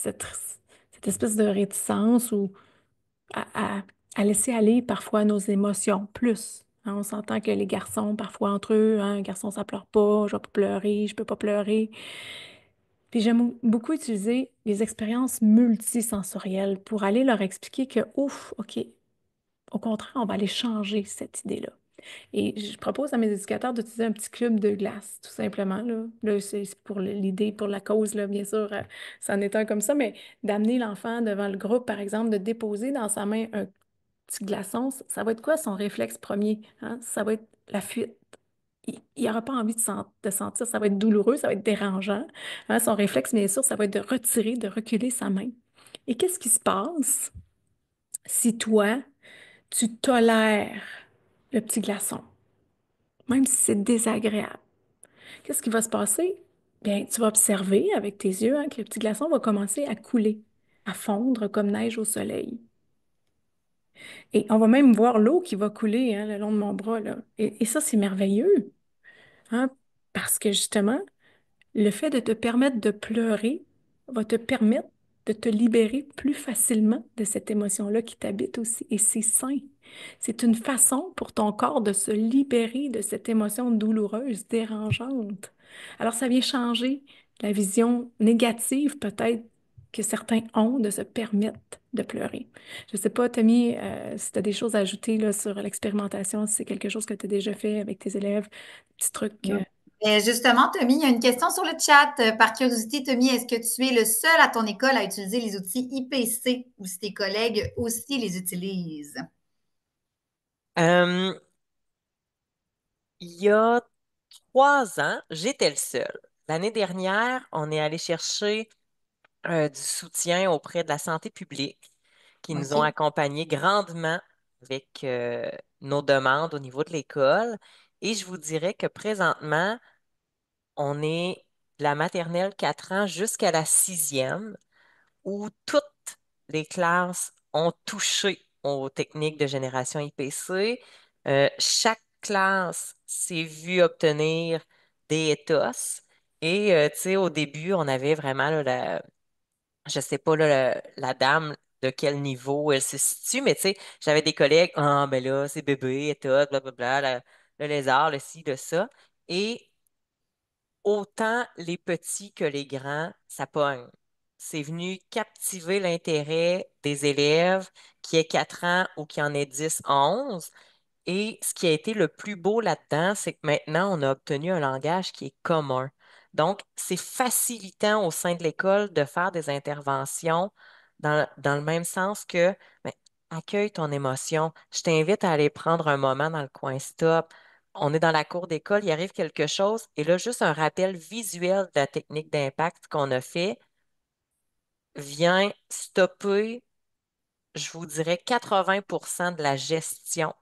espèce de réticence ou à, à- à laisser aller parfois nos émotions plus. Hein. On s'entend que les garçons, parfois entre eux, hein, un garçon, ça pleure pas, je vais pas pleurer, je peux pas pleurer. Puis j'aime beaucoup utiliser les expériences multisensorielles pour aller leur expliquer que, ouf, OK, au contraire, on va aller changer cette idée-là. Et je propose à mes éducateurs d'utiliser un petit cube de glace, tout simplement. Là c'est pour l'idée, pour la cause, là, bien sûr, ça en est un comme ça, mais d'amener l'enfant devant le groupe, par exemple, de déposer dans sa main un petit glaçon, ça va être quoi son réflexe premier? Hein? Ça va être la fuite. Il n'aura pas envie de sentir, ça va être douloureux, ça va être dérangeant. Hein? Son réflexe, bien sûr, ça va être de retirer, de reculer sa main. Et qu'est-ce qui se passe si toi, tu tolères le petit glaçon, même si c'est désagréable? Qu'est-ce qui va se passer? Bien, tu vas observer avec tes yeux hein, que le petit glaçon va commencer à couler, à fondre comme neige au soleil. Et on va même voir l'eau qui va couler hein, le long de mon bras, là. Et ça, c'est merveilleux, hein, parce que justement, le fait de te permettre de pleurer va te permettre de te libérer plus facilement de cette émotion-là qui t'habite aussi. Et c'est sain. C'est une façon pour ton corps de se libérer de cette émotion douloureuse, dérangeante. Alors, ça vient changer la vision négative peut-être que certains ont de se permettre de pleurer. Je ne sais pas, Tommy, si tu as des choses à ajouter là, sur l'expérimentation, si c'est quelque chose que tu as déjà fait avec tes élèves, petits trucs. oui. Justement, Tommy, il y a une question sur le chat. Par curiosité, Tommy, est-ce que tu es le seul à ton école à utiliser les outils IPC ou si tes collègues aussi les utilisent? Euh, il y a 3 ans, j'étais le seul. L'année dernière, on est allé chercher du soutien auprès de la santé publique qui nous ont OK. accompagnés grandement avec nos demandes au niveau de l'école. Et je vous dirais que présentement, on est de la maternelle 4 ans jusqu'à la sixième où toutes les classes ont touché aux techniques de génération IPC. Chaque classe s'est vue obtenir des ethos. Et tu sais, au début, on avait vraiment là, je sais pas là, la dame de quel niveau elle se situe, mais tu sais, j'avais des collègues, ah, ben là, c'est bébé, ethos, blablabla, le lézard, le ci, le ça. Et autant les petits que les grands, ça pogne. C'est venu captiver l'intérêt des élèves qui aient 4 ans ou qui en aient 10, 11. Et ce qui a été le plus beau là-dedans, c'est que maintenant, on a obtenu un langage qui est commun. Donc, c'est facilitant au sein de l'école de faire des interventions dans le même sens que ben, accueille ton émotion. Je t'invite à aller prendre un moment dans le coin stop. On est dans la cour d'école, il arrive quelque chose, et là, juste un rappel visuel de la technique d'impact qu'on a fait vient stopper, je vous dirais, 80% de la gestion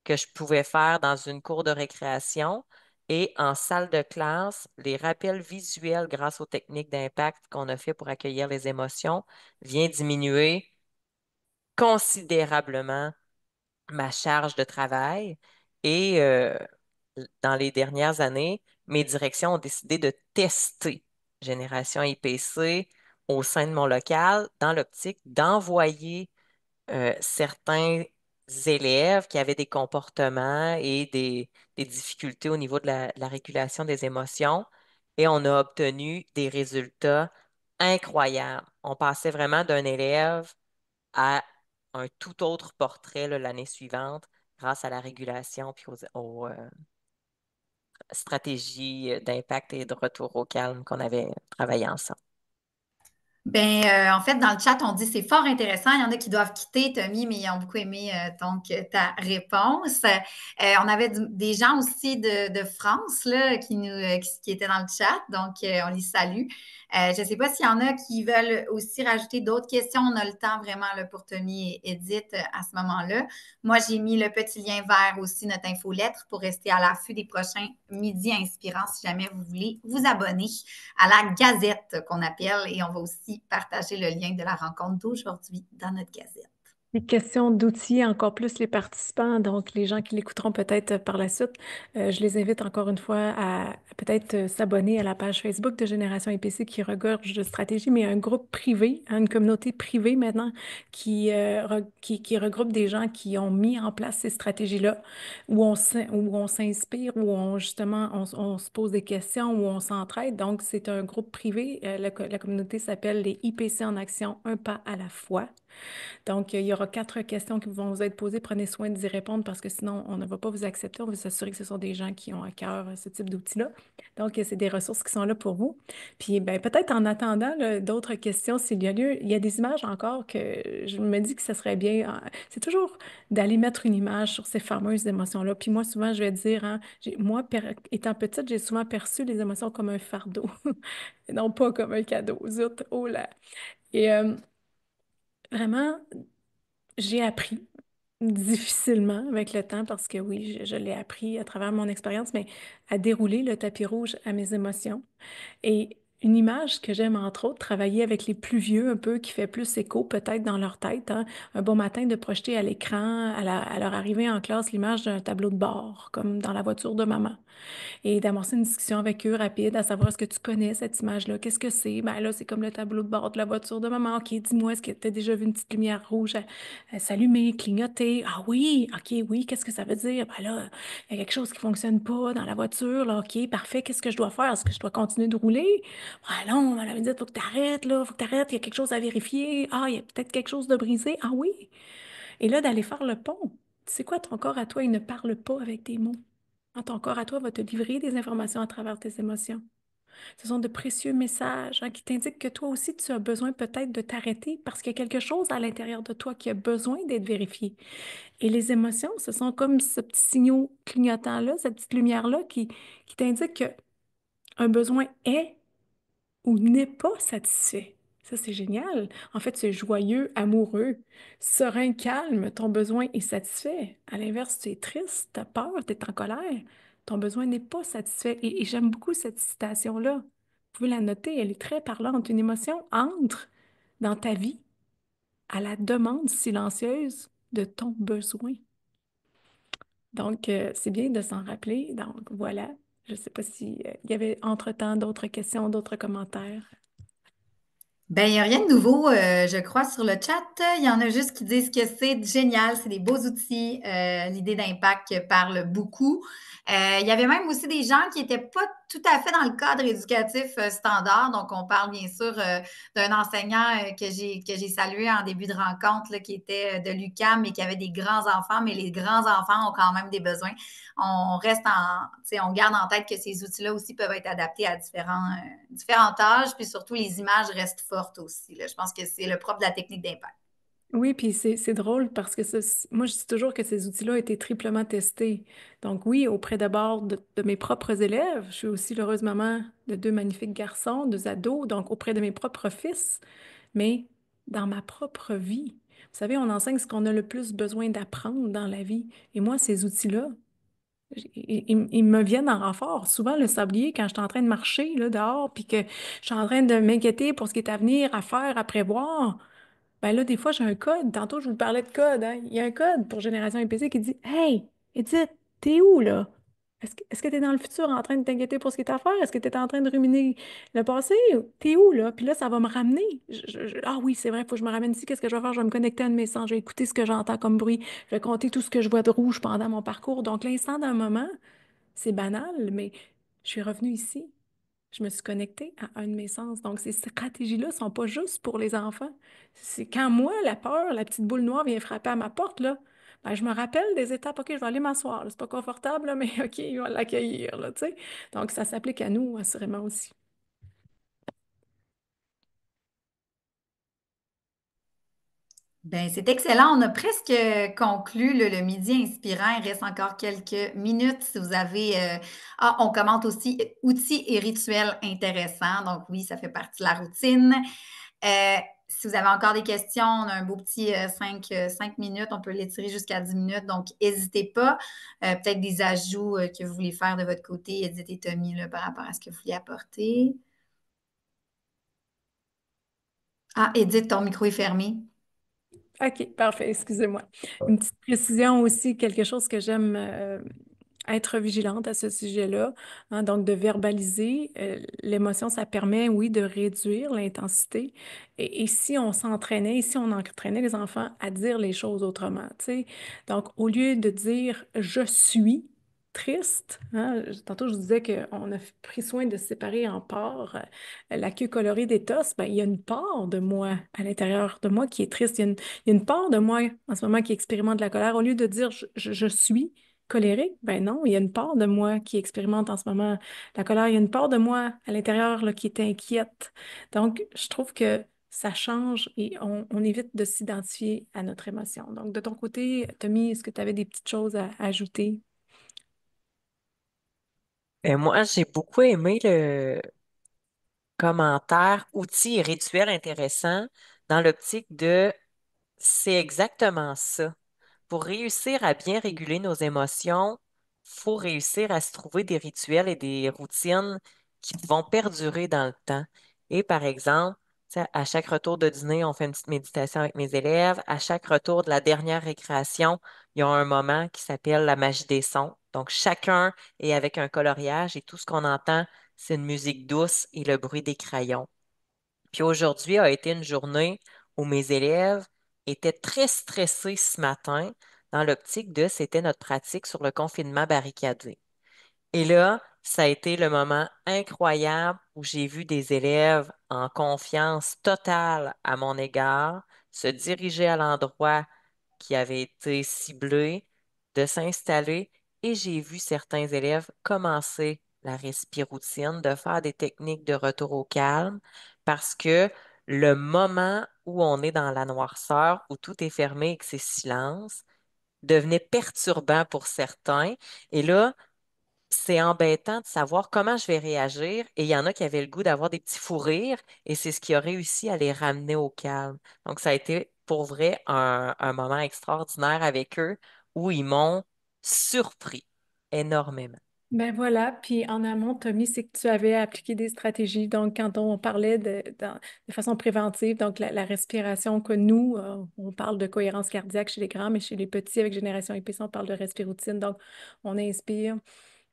que je pouvais faire dans une cour de récréation. Et en salle de classe, les rappels visuels grâce aux techniques d'impact qu'on a fait pour accueillir les émotions vient diminuer considérablement ma charge de travail. Et dans les dernières années, mes directions ont décidé de tester Génération IPC au sein de mon local dans l'optique d'envoyer certains élèves qui avaient des comportements et des difficultés au niveau de la régulation des émotions. Et on a obtenu des résultats incroyables. On passait vraiment d'un élève à un tout autre portrait là, l'année suivante grâce à la régulation puis stratégie d'impact et de retour au calme qu'on avait travaillé ensemble. Ben, en fait, dans le chat, on dit c'est fort intéressant. Il y en a qui doivent quitter, Tommy, mais ils ont beaucoup aimé ta réponse. On avait des gens aussi de France là, qui étaient dans le chat, donc on les salue. Je ne sais pas s'il y en a qui veulent aussi rajouter d'autres questions. On a le temps vraiment là, pour Tommy et Edith à ce moment-là. Moi, j'ai mis le petit lien vers aussi notre infolettre pour rester à l'affût des prochains midis inspirants si jamais vous voulez vous abonner à la gazette qu'on appelle et on va aussi partager le lien de la rencontre d'aujourd'hui dans notre gazette. Les questions d'outils, encore plus les participants, donc les gens qui l'écouteront peut-être par la suite, je les invite encore une fois à peut-être s'abonner à la page Facebook de Génération EPC qui regorge de stratégies, mais un groupe privé, hein, une communauté privée maintenant qui regroupe des gens qui ont mis en place ces stratégies-là, où on s'inspire, où on justement on se pose des questions, où on s'entraide. Donc, c'est un groupe privé. La communauté s'appelle les IPC en action, un pas à la fois. Donc, il y aura 4 questions qui vont vous être posées. Prenez soin d'y répondre parce que sinon, on ne va pas vous accepter. On va s'assurer que ce sont des gens qui ont à cœur ce type d'outils-là. Donc, c'est des ressources qui sont là pour vous. Puis, ben, peut-être en attendant d'autres questions, s'il y a lieu, il y a des images encore que je me dis que ce serait bien. C'est toujours d'aller mettre une image sur ces fameuses émotions-là. Puis moi, souvent, je vais dire, hein, moi, étant petite, j'ai souvent perçu les émotions comme un fardeau, non pas comme un cadeau. Zut, oh là. Et vraiment, j'ai appris difficilement avec le temps parce que oui, je l'ai appris à travers mon expérience, mais à dérouler le tapis rouge à mes émotions. Et une image que j'aime entre autres, travailler avec les plus vieux un peu, qui fait plus écho peut-être dans leur tête, hein. Un bon matin de projeter à l'écran, à leur arrivée en classe, l'image d'un tableau de bord, comme dans la voiture de maman et d'amorcer une discussion avec eux rapide, à savoir est-ce que tu connais cette image-là? Qu'est-ce que c'est? Ben là, c'est comme le tableau de bord de la voiture de maman. OK, dis-moi, est-ce que tu as déjà vu une petite lumière rouge s'allumer, clignoter? Ah oui, OK, oui, qu'est-ce que ça veut dire? Ben là, il y a quelque chose qui ne fonctionne pas dans la voiture, là. OK, parfait, qu'est-ce que je dois faire? Est-ce que je dois continuer de rouler? Ah non, elle avait dit, faut que tu arrêtes, là, faut que tu arrêtes, il y a quelque chose à vérifier. Ah, il y a peut-être quelque chose de brisé. Ah oui. Et là, d'aller faire le pont. C'est quoi ton corps à toi? Il ne parle pas avec des mots. Hein, ton corps à toi va te livrer des informations à travers tes émotions. Ce sont de précieux messages hein, qui t'indiquent que toi aussi, tu as besoin peut-être de t'arrêter parce qu'il y a quelque chose à l'intérieur de toi qui a besoin d'être vérifié. Et les émotions, ce sont comme ce petit signal clignotant-là, cette petite lumière-là qui t'indique qu'un besoin est ou n'est pas satisfait. Ça, c'est génial. En fait, c'est joyeux, amoureux, serein, calme. Ton besoin est satisfait. À l'inverse, tu es triste, tu as peur, tu es en colère. Ton besoin n'est pas satisfait. Et j'aime beaucoup cette citation-là. Vous pouvez la noter, elle est très parlante. Une émotion entre dans ta vie à la demande silencieuse de ton besoin. Donc, c'est bien de s'en rappeler. Donc, voilà. Je ne sais pas s'il y avait entre-temps d'autres questions, d'autres commentaires. Ben, il n'y a rien de nouveau, je crois, sur le chat. Il y en a juste qui disent que c'est génial, c'est des beaux outils. L'idée d'impact parle beaucoup. Il y avait même aussi des gens qui n'étaient pas tout à fait dans le cadre éducatif standard. Donc, on parle bien sûr d'un enseignant que j'ai salué en début de rencontre, là, qui était de l'UQAM et qui avait des grands enfants, mais les grands enfants ont quand même des besoins. On garde en tête que ces outils-là aussi peuvent être adaptés à différentes âges, puis surtout les images restent fortes aussi, là. Je pense que c'est le propre de la technique d'impact. Oui, puis c'est drôle parce que moi, je dis toujours que ces outils-là ont été triplement testés. Donc oui, auprès d'abord de mes propres élèves, je suis aussi l'heureuse maman de 2 magnifiques garçons, 2 ados, donc auprès de mes propres fils, mais dans ma propre vie. Vous savez, on enseigne ce qu'on a le plus besoin d'apprendre dans la vie. Et moi, ces outils-là, ils me viennent en renfort. Souvent, le sablier, quand je suis en train de marcher là, dehors, puis que je suis en train de m'inquiéter pour ce qui est à venir, à faire, à prévoir, ben là, des fois, j'ai un code. Tantôt, je vous parlais de code, hein. Il y a un code pour Génération EPC qui dit Hey, Edith, t'es où là? Est-ce que tu es dans le futur en train de t'inquiéter pour ce qui est à faire? Est-ce que tu es en train de ruminer le passé? T'es où là? Puis là, ça va me ramener. Ah oui, c'est vrai, il faut que je me ramène ici. Qu'est-ce que je vais faire? Je vais me connecter à un message. Je vais écouter ce que j'entends comme bruit. Je vais compter tout ce que je vois de rouge pendant mon parcours. Donc, l'instant d'un moment, c'est banal, mais je suis revenue ici. Je me suis connectée à un de mes sens. Donc, ces stratégies-là ne sont pas juste pour les enfants. C'est quand moi, la peur, la petite boule noire vient frapper à ma porte, là, Ah, je me rappelle des étapes, OK, je vais aller m'asseoir, là, c'est pas confortable, là, mais OK, il va l'accueillir, là, tu sais. Donc, ça s'applique à nous, assurément aussi. Ben, c'est excellent. On a presque conclu le midi inspirant. Il reste encore quelques minutes. Si vous avez. On commente aussi outils et rituels intéressants. Donc, oui, ça fait partie de la routine. Euh, Si vous avez encore des questions, on a un beau petit 5 minutes. On peut l'étirer jusqu'à 10 minutes. Donc, n'hésitez pas. Peut-être des ajouts que vous voulez faire de votre côté, Edith et Tommy, là, par rapport à ce que vous voulez apporter. Ah, Edith, ton micro est fermé. OK, parfait, excusez-moi. Une petite précision aussi, quelque chose que j'aime être vigilante à ce sujet-là, hein, donc de verbaliser l'émotion, ça permet, oui, de réduire l'intensité. Et si on s'entraînait, et si on entraînait les enfants à dire les choses autrement, tu sais, donc au lieu de dire je suis triste, hein, tantôt je vous disais qu'on a pris soin de séparer en parts la queue colorée des tosses, ben, il y a une part de moi à l'intérieur de moi qui est triste. Il y a une part de moi en ce moment qui expérimente la colère. Au lieu de dire je suis colérique, ben non, il y a une part de moi qui expérimente en ce moment la colère. Il y a une part de moi à l'intérieur là, qui est inquiète. Donc, je trouve que ça change et on évite de s'identifier à notre émotion. Donc, de ton côté, Tommy, est-ce que tu avais des petites choses à ajouter? Moi, j'ai beaucoup aimé le commentaire outils et rituels intéressants dans l'optique de c'est exactement ça. Pour réussir à bien réguler nos émotions, faut réussir à se trouver des rituels et des routines qui vont perdurer dans le temps. Et par exemple, tu sais, à chaque retour de dîner, on fait une petite méditation avec mes élèves. À chaque retour de la dernière récréation, il y a un moment qui s'appelle la magie des sons. Donc, chacun est avec un coloriage et tout ce qu'on entend, c'est une musique douce et le bruit des crayons. Puis aujourd'hui a été une journée où mes élèves étaient très stressés ce matin dans l'optique de c'était notre pratique sur le confinement barricadé. Et là, ça a été le moment incroyable où j'ai vu des élèves en confiance totale à mon égard se diriger à l'endroit qui avait été ciblé, de s'installer et j'ai vu certains élèves commencer la respiroutine, de faire des techniques de retour au calme parce que le moment où on est dans la noirceur, où tout est fermé et que c'est silence, devenait perturbant pour certains. Et là, c'est embêtant de savoir comment je vais réagir. Et il y en a qui avaient le goût d'avoir des petits fous rires et c'est ce qui a réussi à les ramener au calme. Donc, ça a été pour vrai un moment extraordinaire avec eux où ils m'ont surpris énormément. Ben voilà, puis en amont, Tommy, c'est que tu avais appliqué des stratégies. Donc, quand on parlait de façon préventive, donc la respiration que nous, on parle de cohérence cardiaque chez les grands, mais chez les petits avec Génération épaissée, on parle de respiroutine. Donc, on inspire,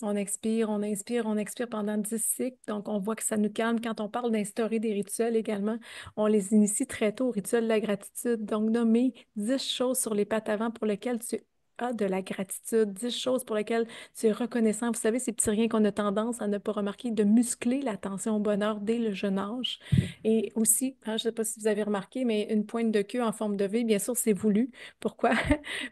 on expire, on inspire, on expire pendant 10 cycles. Donc, on voit que ça nous calme. Quand on parle d'instaurer des rituels également, on les initie très tôt au rituel de la gratitude. Donc, nommer 10 choses sur les pattes avant pour lesquelles tu as de la gratitude, 10 choses pour lesquelles tu es reconnaissant. Vous savez, ces petits riens qu'on a tendance à ne pas remarquer, de muscler l'attention au bonheur dès le jeune âge. Et aussi, hein, je ne sais pas si vous avez remarqué, mais une pointe de queue en forme de V, bien sûr, c'est voulu. Pourquoi?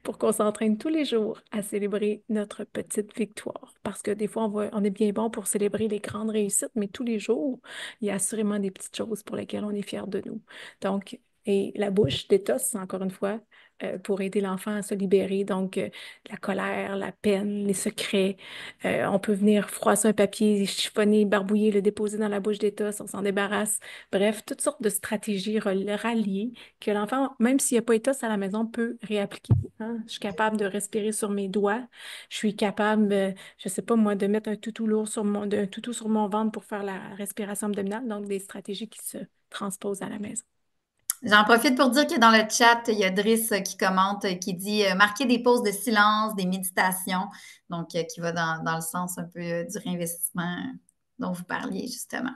Pour qu'on s'entraîne tous les jours à célébrer notre petite victoire. Parce que des fois, on est bien bon pour célébrer les grandes réussites, mais tous les jours, il y a assurément des petites choses pour lesquelles on est fier de nous. Donc, et la bouche d'étosse, encore une fois, pour aider l'enfant à se libérer. Donc, la colère, la peine, les secrets. On peut venir froisser un papier, chiffonner, barbouiller, le déposer dans la bouche d'étosse, on s'en débarrasse. Bref, toutes sortes de stratégies ralliées que l'enfant, même s'il n'y a pas d'étosse à la maison, peut réappliquer. Hein. Je suis capable de respirer sur mes doigts. Je suis capable, je ne sais pas moi, de mettre un toutou lourd un toutou sur mon ventre pour faire la respiration abdominale. Donc, des stratégies qui se transposent à la maison. J'en profite pour dire que dans le chat, il y a Driss qui commente, qui dit marquer des pauses de silence, des méditations, donc qui va dans le sens un peu du réinvestissement dont vous parliez justement.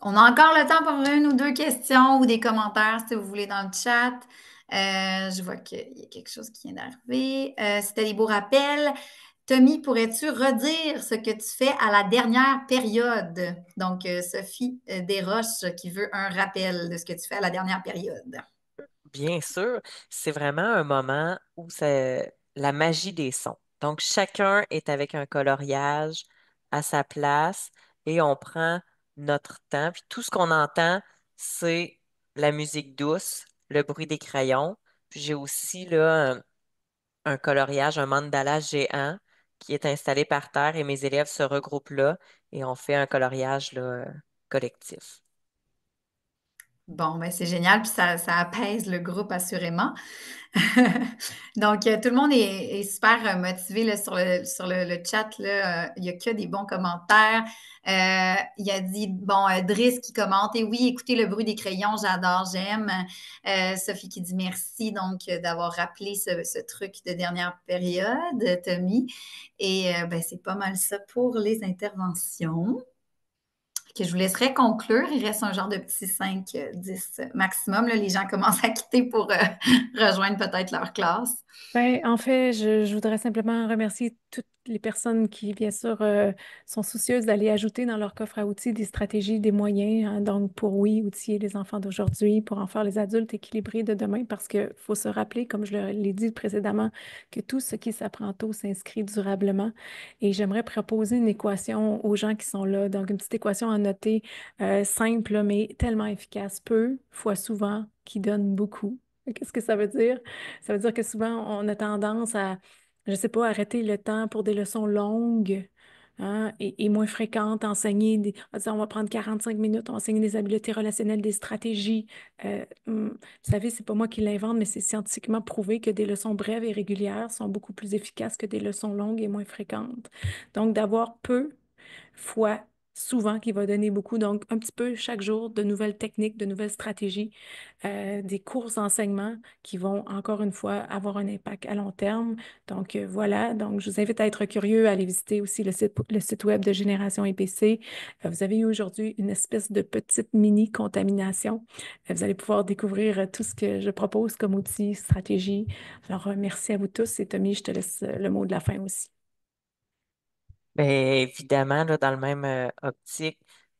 On a encore le temps pour une ou deux questions ou des commentaires si vous voulez dans le chat. Je vois qu'il y a quelque chose qui vient d'arriver. C'était des beaux rappels. Tommy, pourrais-tu redire ce que tu fais à la dernière période? Donc, Sophie Desroches qui veut un rappel de ce que tu fais à la dernière période. Bien sûr, c'est vraiment un moment où c'est la magie des sons. Donc, chacun est avec un coloriage à sa place et on prend notre temps. Puis tout ce qu'on entend, c'est la musique douce, le bruit des crayons. Puis j'ai aussi là, un coloriage, un mandala géant qui est installé par terre et mes élèves se regroupent là et on fait un coloriage là, collectif. Bon, ben c'est génial, puis ça apaise le groupe assurément. Donc, tout le monde est super motivé là, sur le chat. Là, il n'y a que des bons commentaires. Il a dit, bon, Driss qui commente, et oui, écoutez le bruit des crayons, j'adore, j'aime. Sophie qui dit merci donc d'avoir rappelé ce truc de dernière période, Tommy. Et ben, c'est pas mal ça pour les interventions que je vous laisserai conclure. Il reste un genre de petit 5, 10 maximum. Là, les gens commencent à quitter pour rejoindre peut-être leur classe. Ben, en fait, je voudrais simplement remercier toutes les personnes qui, bien sûr, sont soucieuses d'aller ajouter dans leur coffre à outils des stratégies, des moyens, hein, donc pour, oui, outiller les enfants d'aujourd'hui, pour en faire les adultes équilibrés de demain, parce qu'il faut se rappeler, comme je l'ai dit précédemment, que tout ce qui s'apprend tôt s'inscrit durablement. Et j'aimerais proposer une équation aux gens qui sont là, donc une petite équation à noter, simple, mais tellement efficace, peu fois souvent, qui donne beaucoup. Qu'est-ce que ça veut dire? Ça veut dire que souvent, on a tendance à, je sais pas, arrêter le temps pour des leçons longues, hein, et moins fréquentes, on va dire, on va prendre 45 minutes, on va enseigner des habiletés relationnelles, des stratégies. Vous savez, c'est pas moi qui l'invente, mais c'est scientifiquement prouvé que des leçons brèves et régulières sont beaucoup plus efficaces que des leçons longues et moins fréquentes. Donc, d'avoir peu fois souvent qui va donner beaucoup. Donc, un petit peu chaque jour de nouvelles techniques, de nouvelles stratégies, des cours d'enseignement qui vont encore une fois avoir un impact à long terme. Donc, voilà. Donc, je vous invite à être curieux, à aller visiter aussi le site web de Génération EPC. Vous avez eu aujourd'hui une espèce de petite mini contamination. Vous allez pouvoir découvrir tout ce que je propose comme outils, stratégies. Alors, merci à vous tous et Tommy, je te laisse le mot de la fin aussi. Bien, évidemment, là, dans le même optique,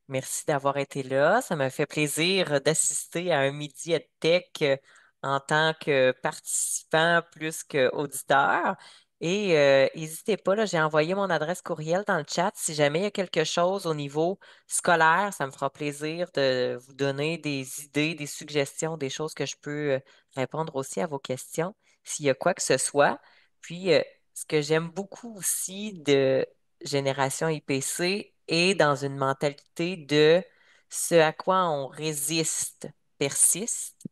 merci d'avoir été là. Ça m'a fait plaisir d'assister à un midi tech en tant que participant plus qu'auditeur. Et n'hésitez pas, là, j'ai envoyé mon adresse courriel dans le chat. Si jamais il y a quelque chose au niveau scolaire, ça me fera plaisir de vous donner des idées, des suggestions, des choses que je peux répondre aussi à vos questions, s'il y a quoi que ce soit. Puis, ce que j'aime beaucoup aussi de génération IPC est dans une mentalité de ce à quoi on résiste persiste,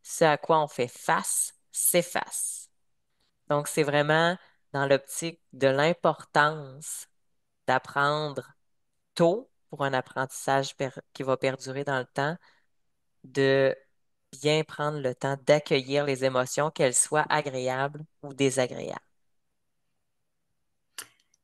ce à quoi on fait face s'efface. Donc, c'est vraiment dans l'optique de l'importance d'apprendre tôt pour un apprentissage qui va perdurer dans le temps, de bien prendre le temps d'accueillir les émotions, qu'elles soient agréables ou désagréables.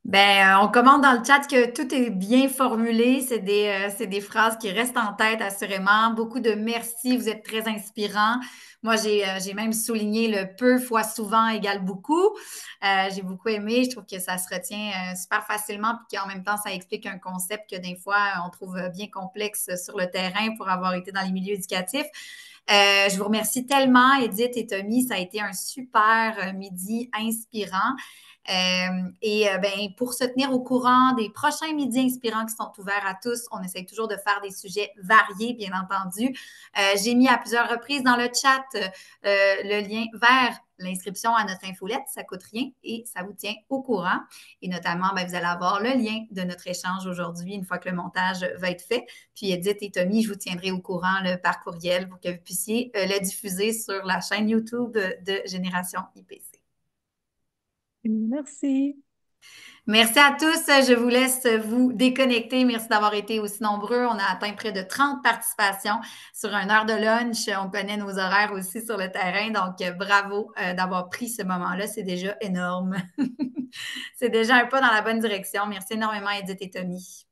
Ben, on commande dans le chat que tout est bien formulé. C'est des phrases qui restent en tête, assurément. Beaucoup de merci, vous êtes très inspirants. Moi, j'ai même souligné le peu fois souvent égale beaucoup. J'ai beaucoup aimé. Je trouve que ça se retient super facilement, puis qu'en même temps, ça explique un concept que des fois, on trouve bien complexe sur le terrain pour avoir été dans les milieux éducatifs. Je vous remercie tellement, Edith et Tommy. Ça a été un super midi inspirant. Ben, pour se tenir au courant des prochains midis inspirants qui sont ouverts à tous, on essaye toujours de faire des sujets variés, bien entendu. J'ai mis à plusieurs reprises dans le chat le lien vers l'inscription à notre infolette. Ça ne coûte rien et ça vous tient au courant. Et notamment, ben, vous allez avoir le lien de notre échange aujourd'hui une fois que le montage va être fait. Puis Edith et Tommy, je vous tiendrai au courant par courriel pour que vous puissiez le diffuser sur la chaîne YouTube de Génération IPC. Merci. Merci à tous. Je vous laisse vous déconnecter. Merci d'avoir été aussi nombreux. On a atteint près de 30 participations sur une heure de lunch. On connaît nos horaires aussi sur le terrain. Donc, bravo d'avoir pris ce moment-là. C'est déjà énorme. C'est déjà un pas dans la bonne direction. Merci énormément, Edith et Tommy.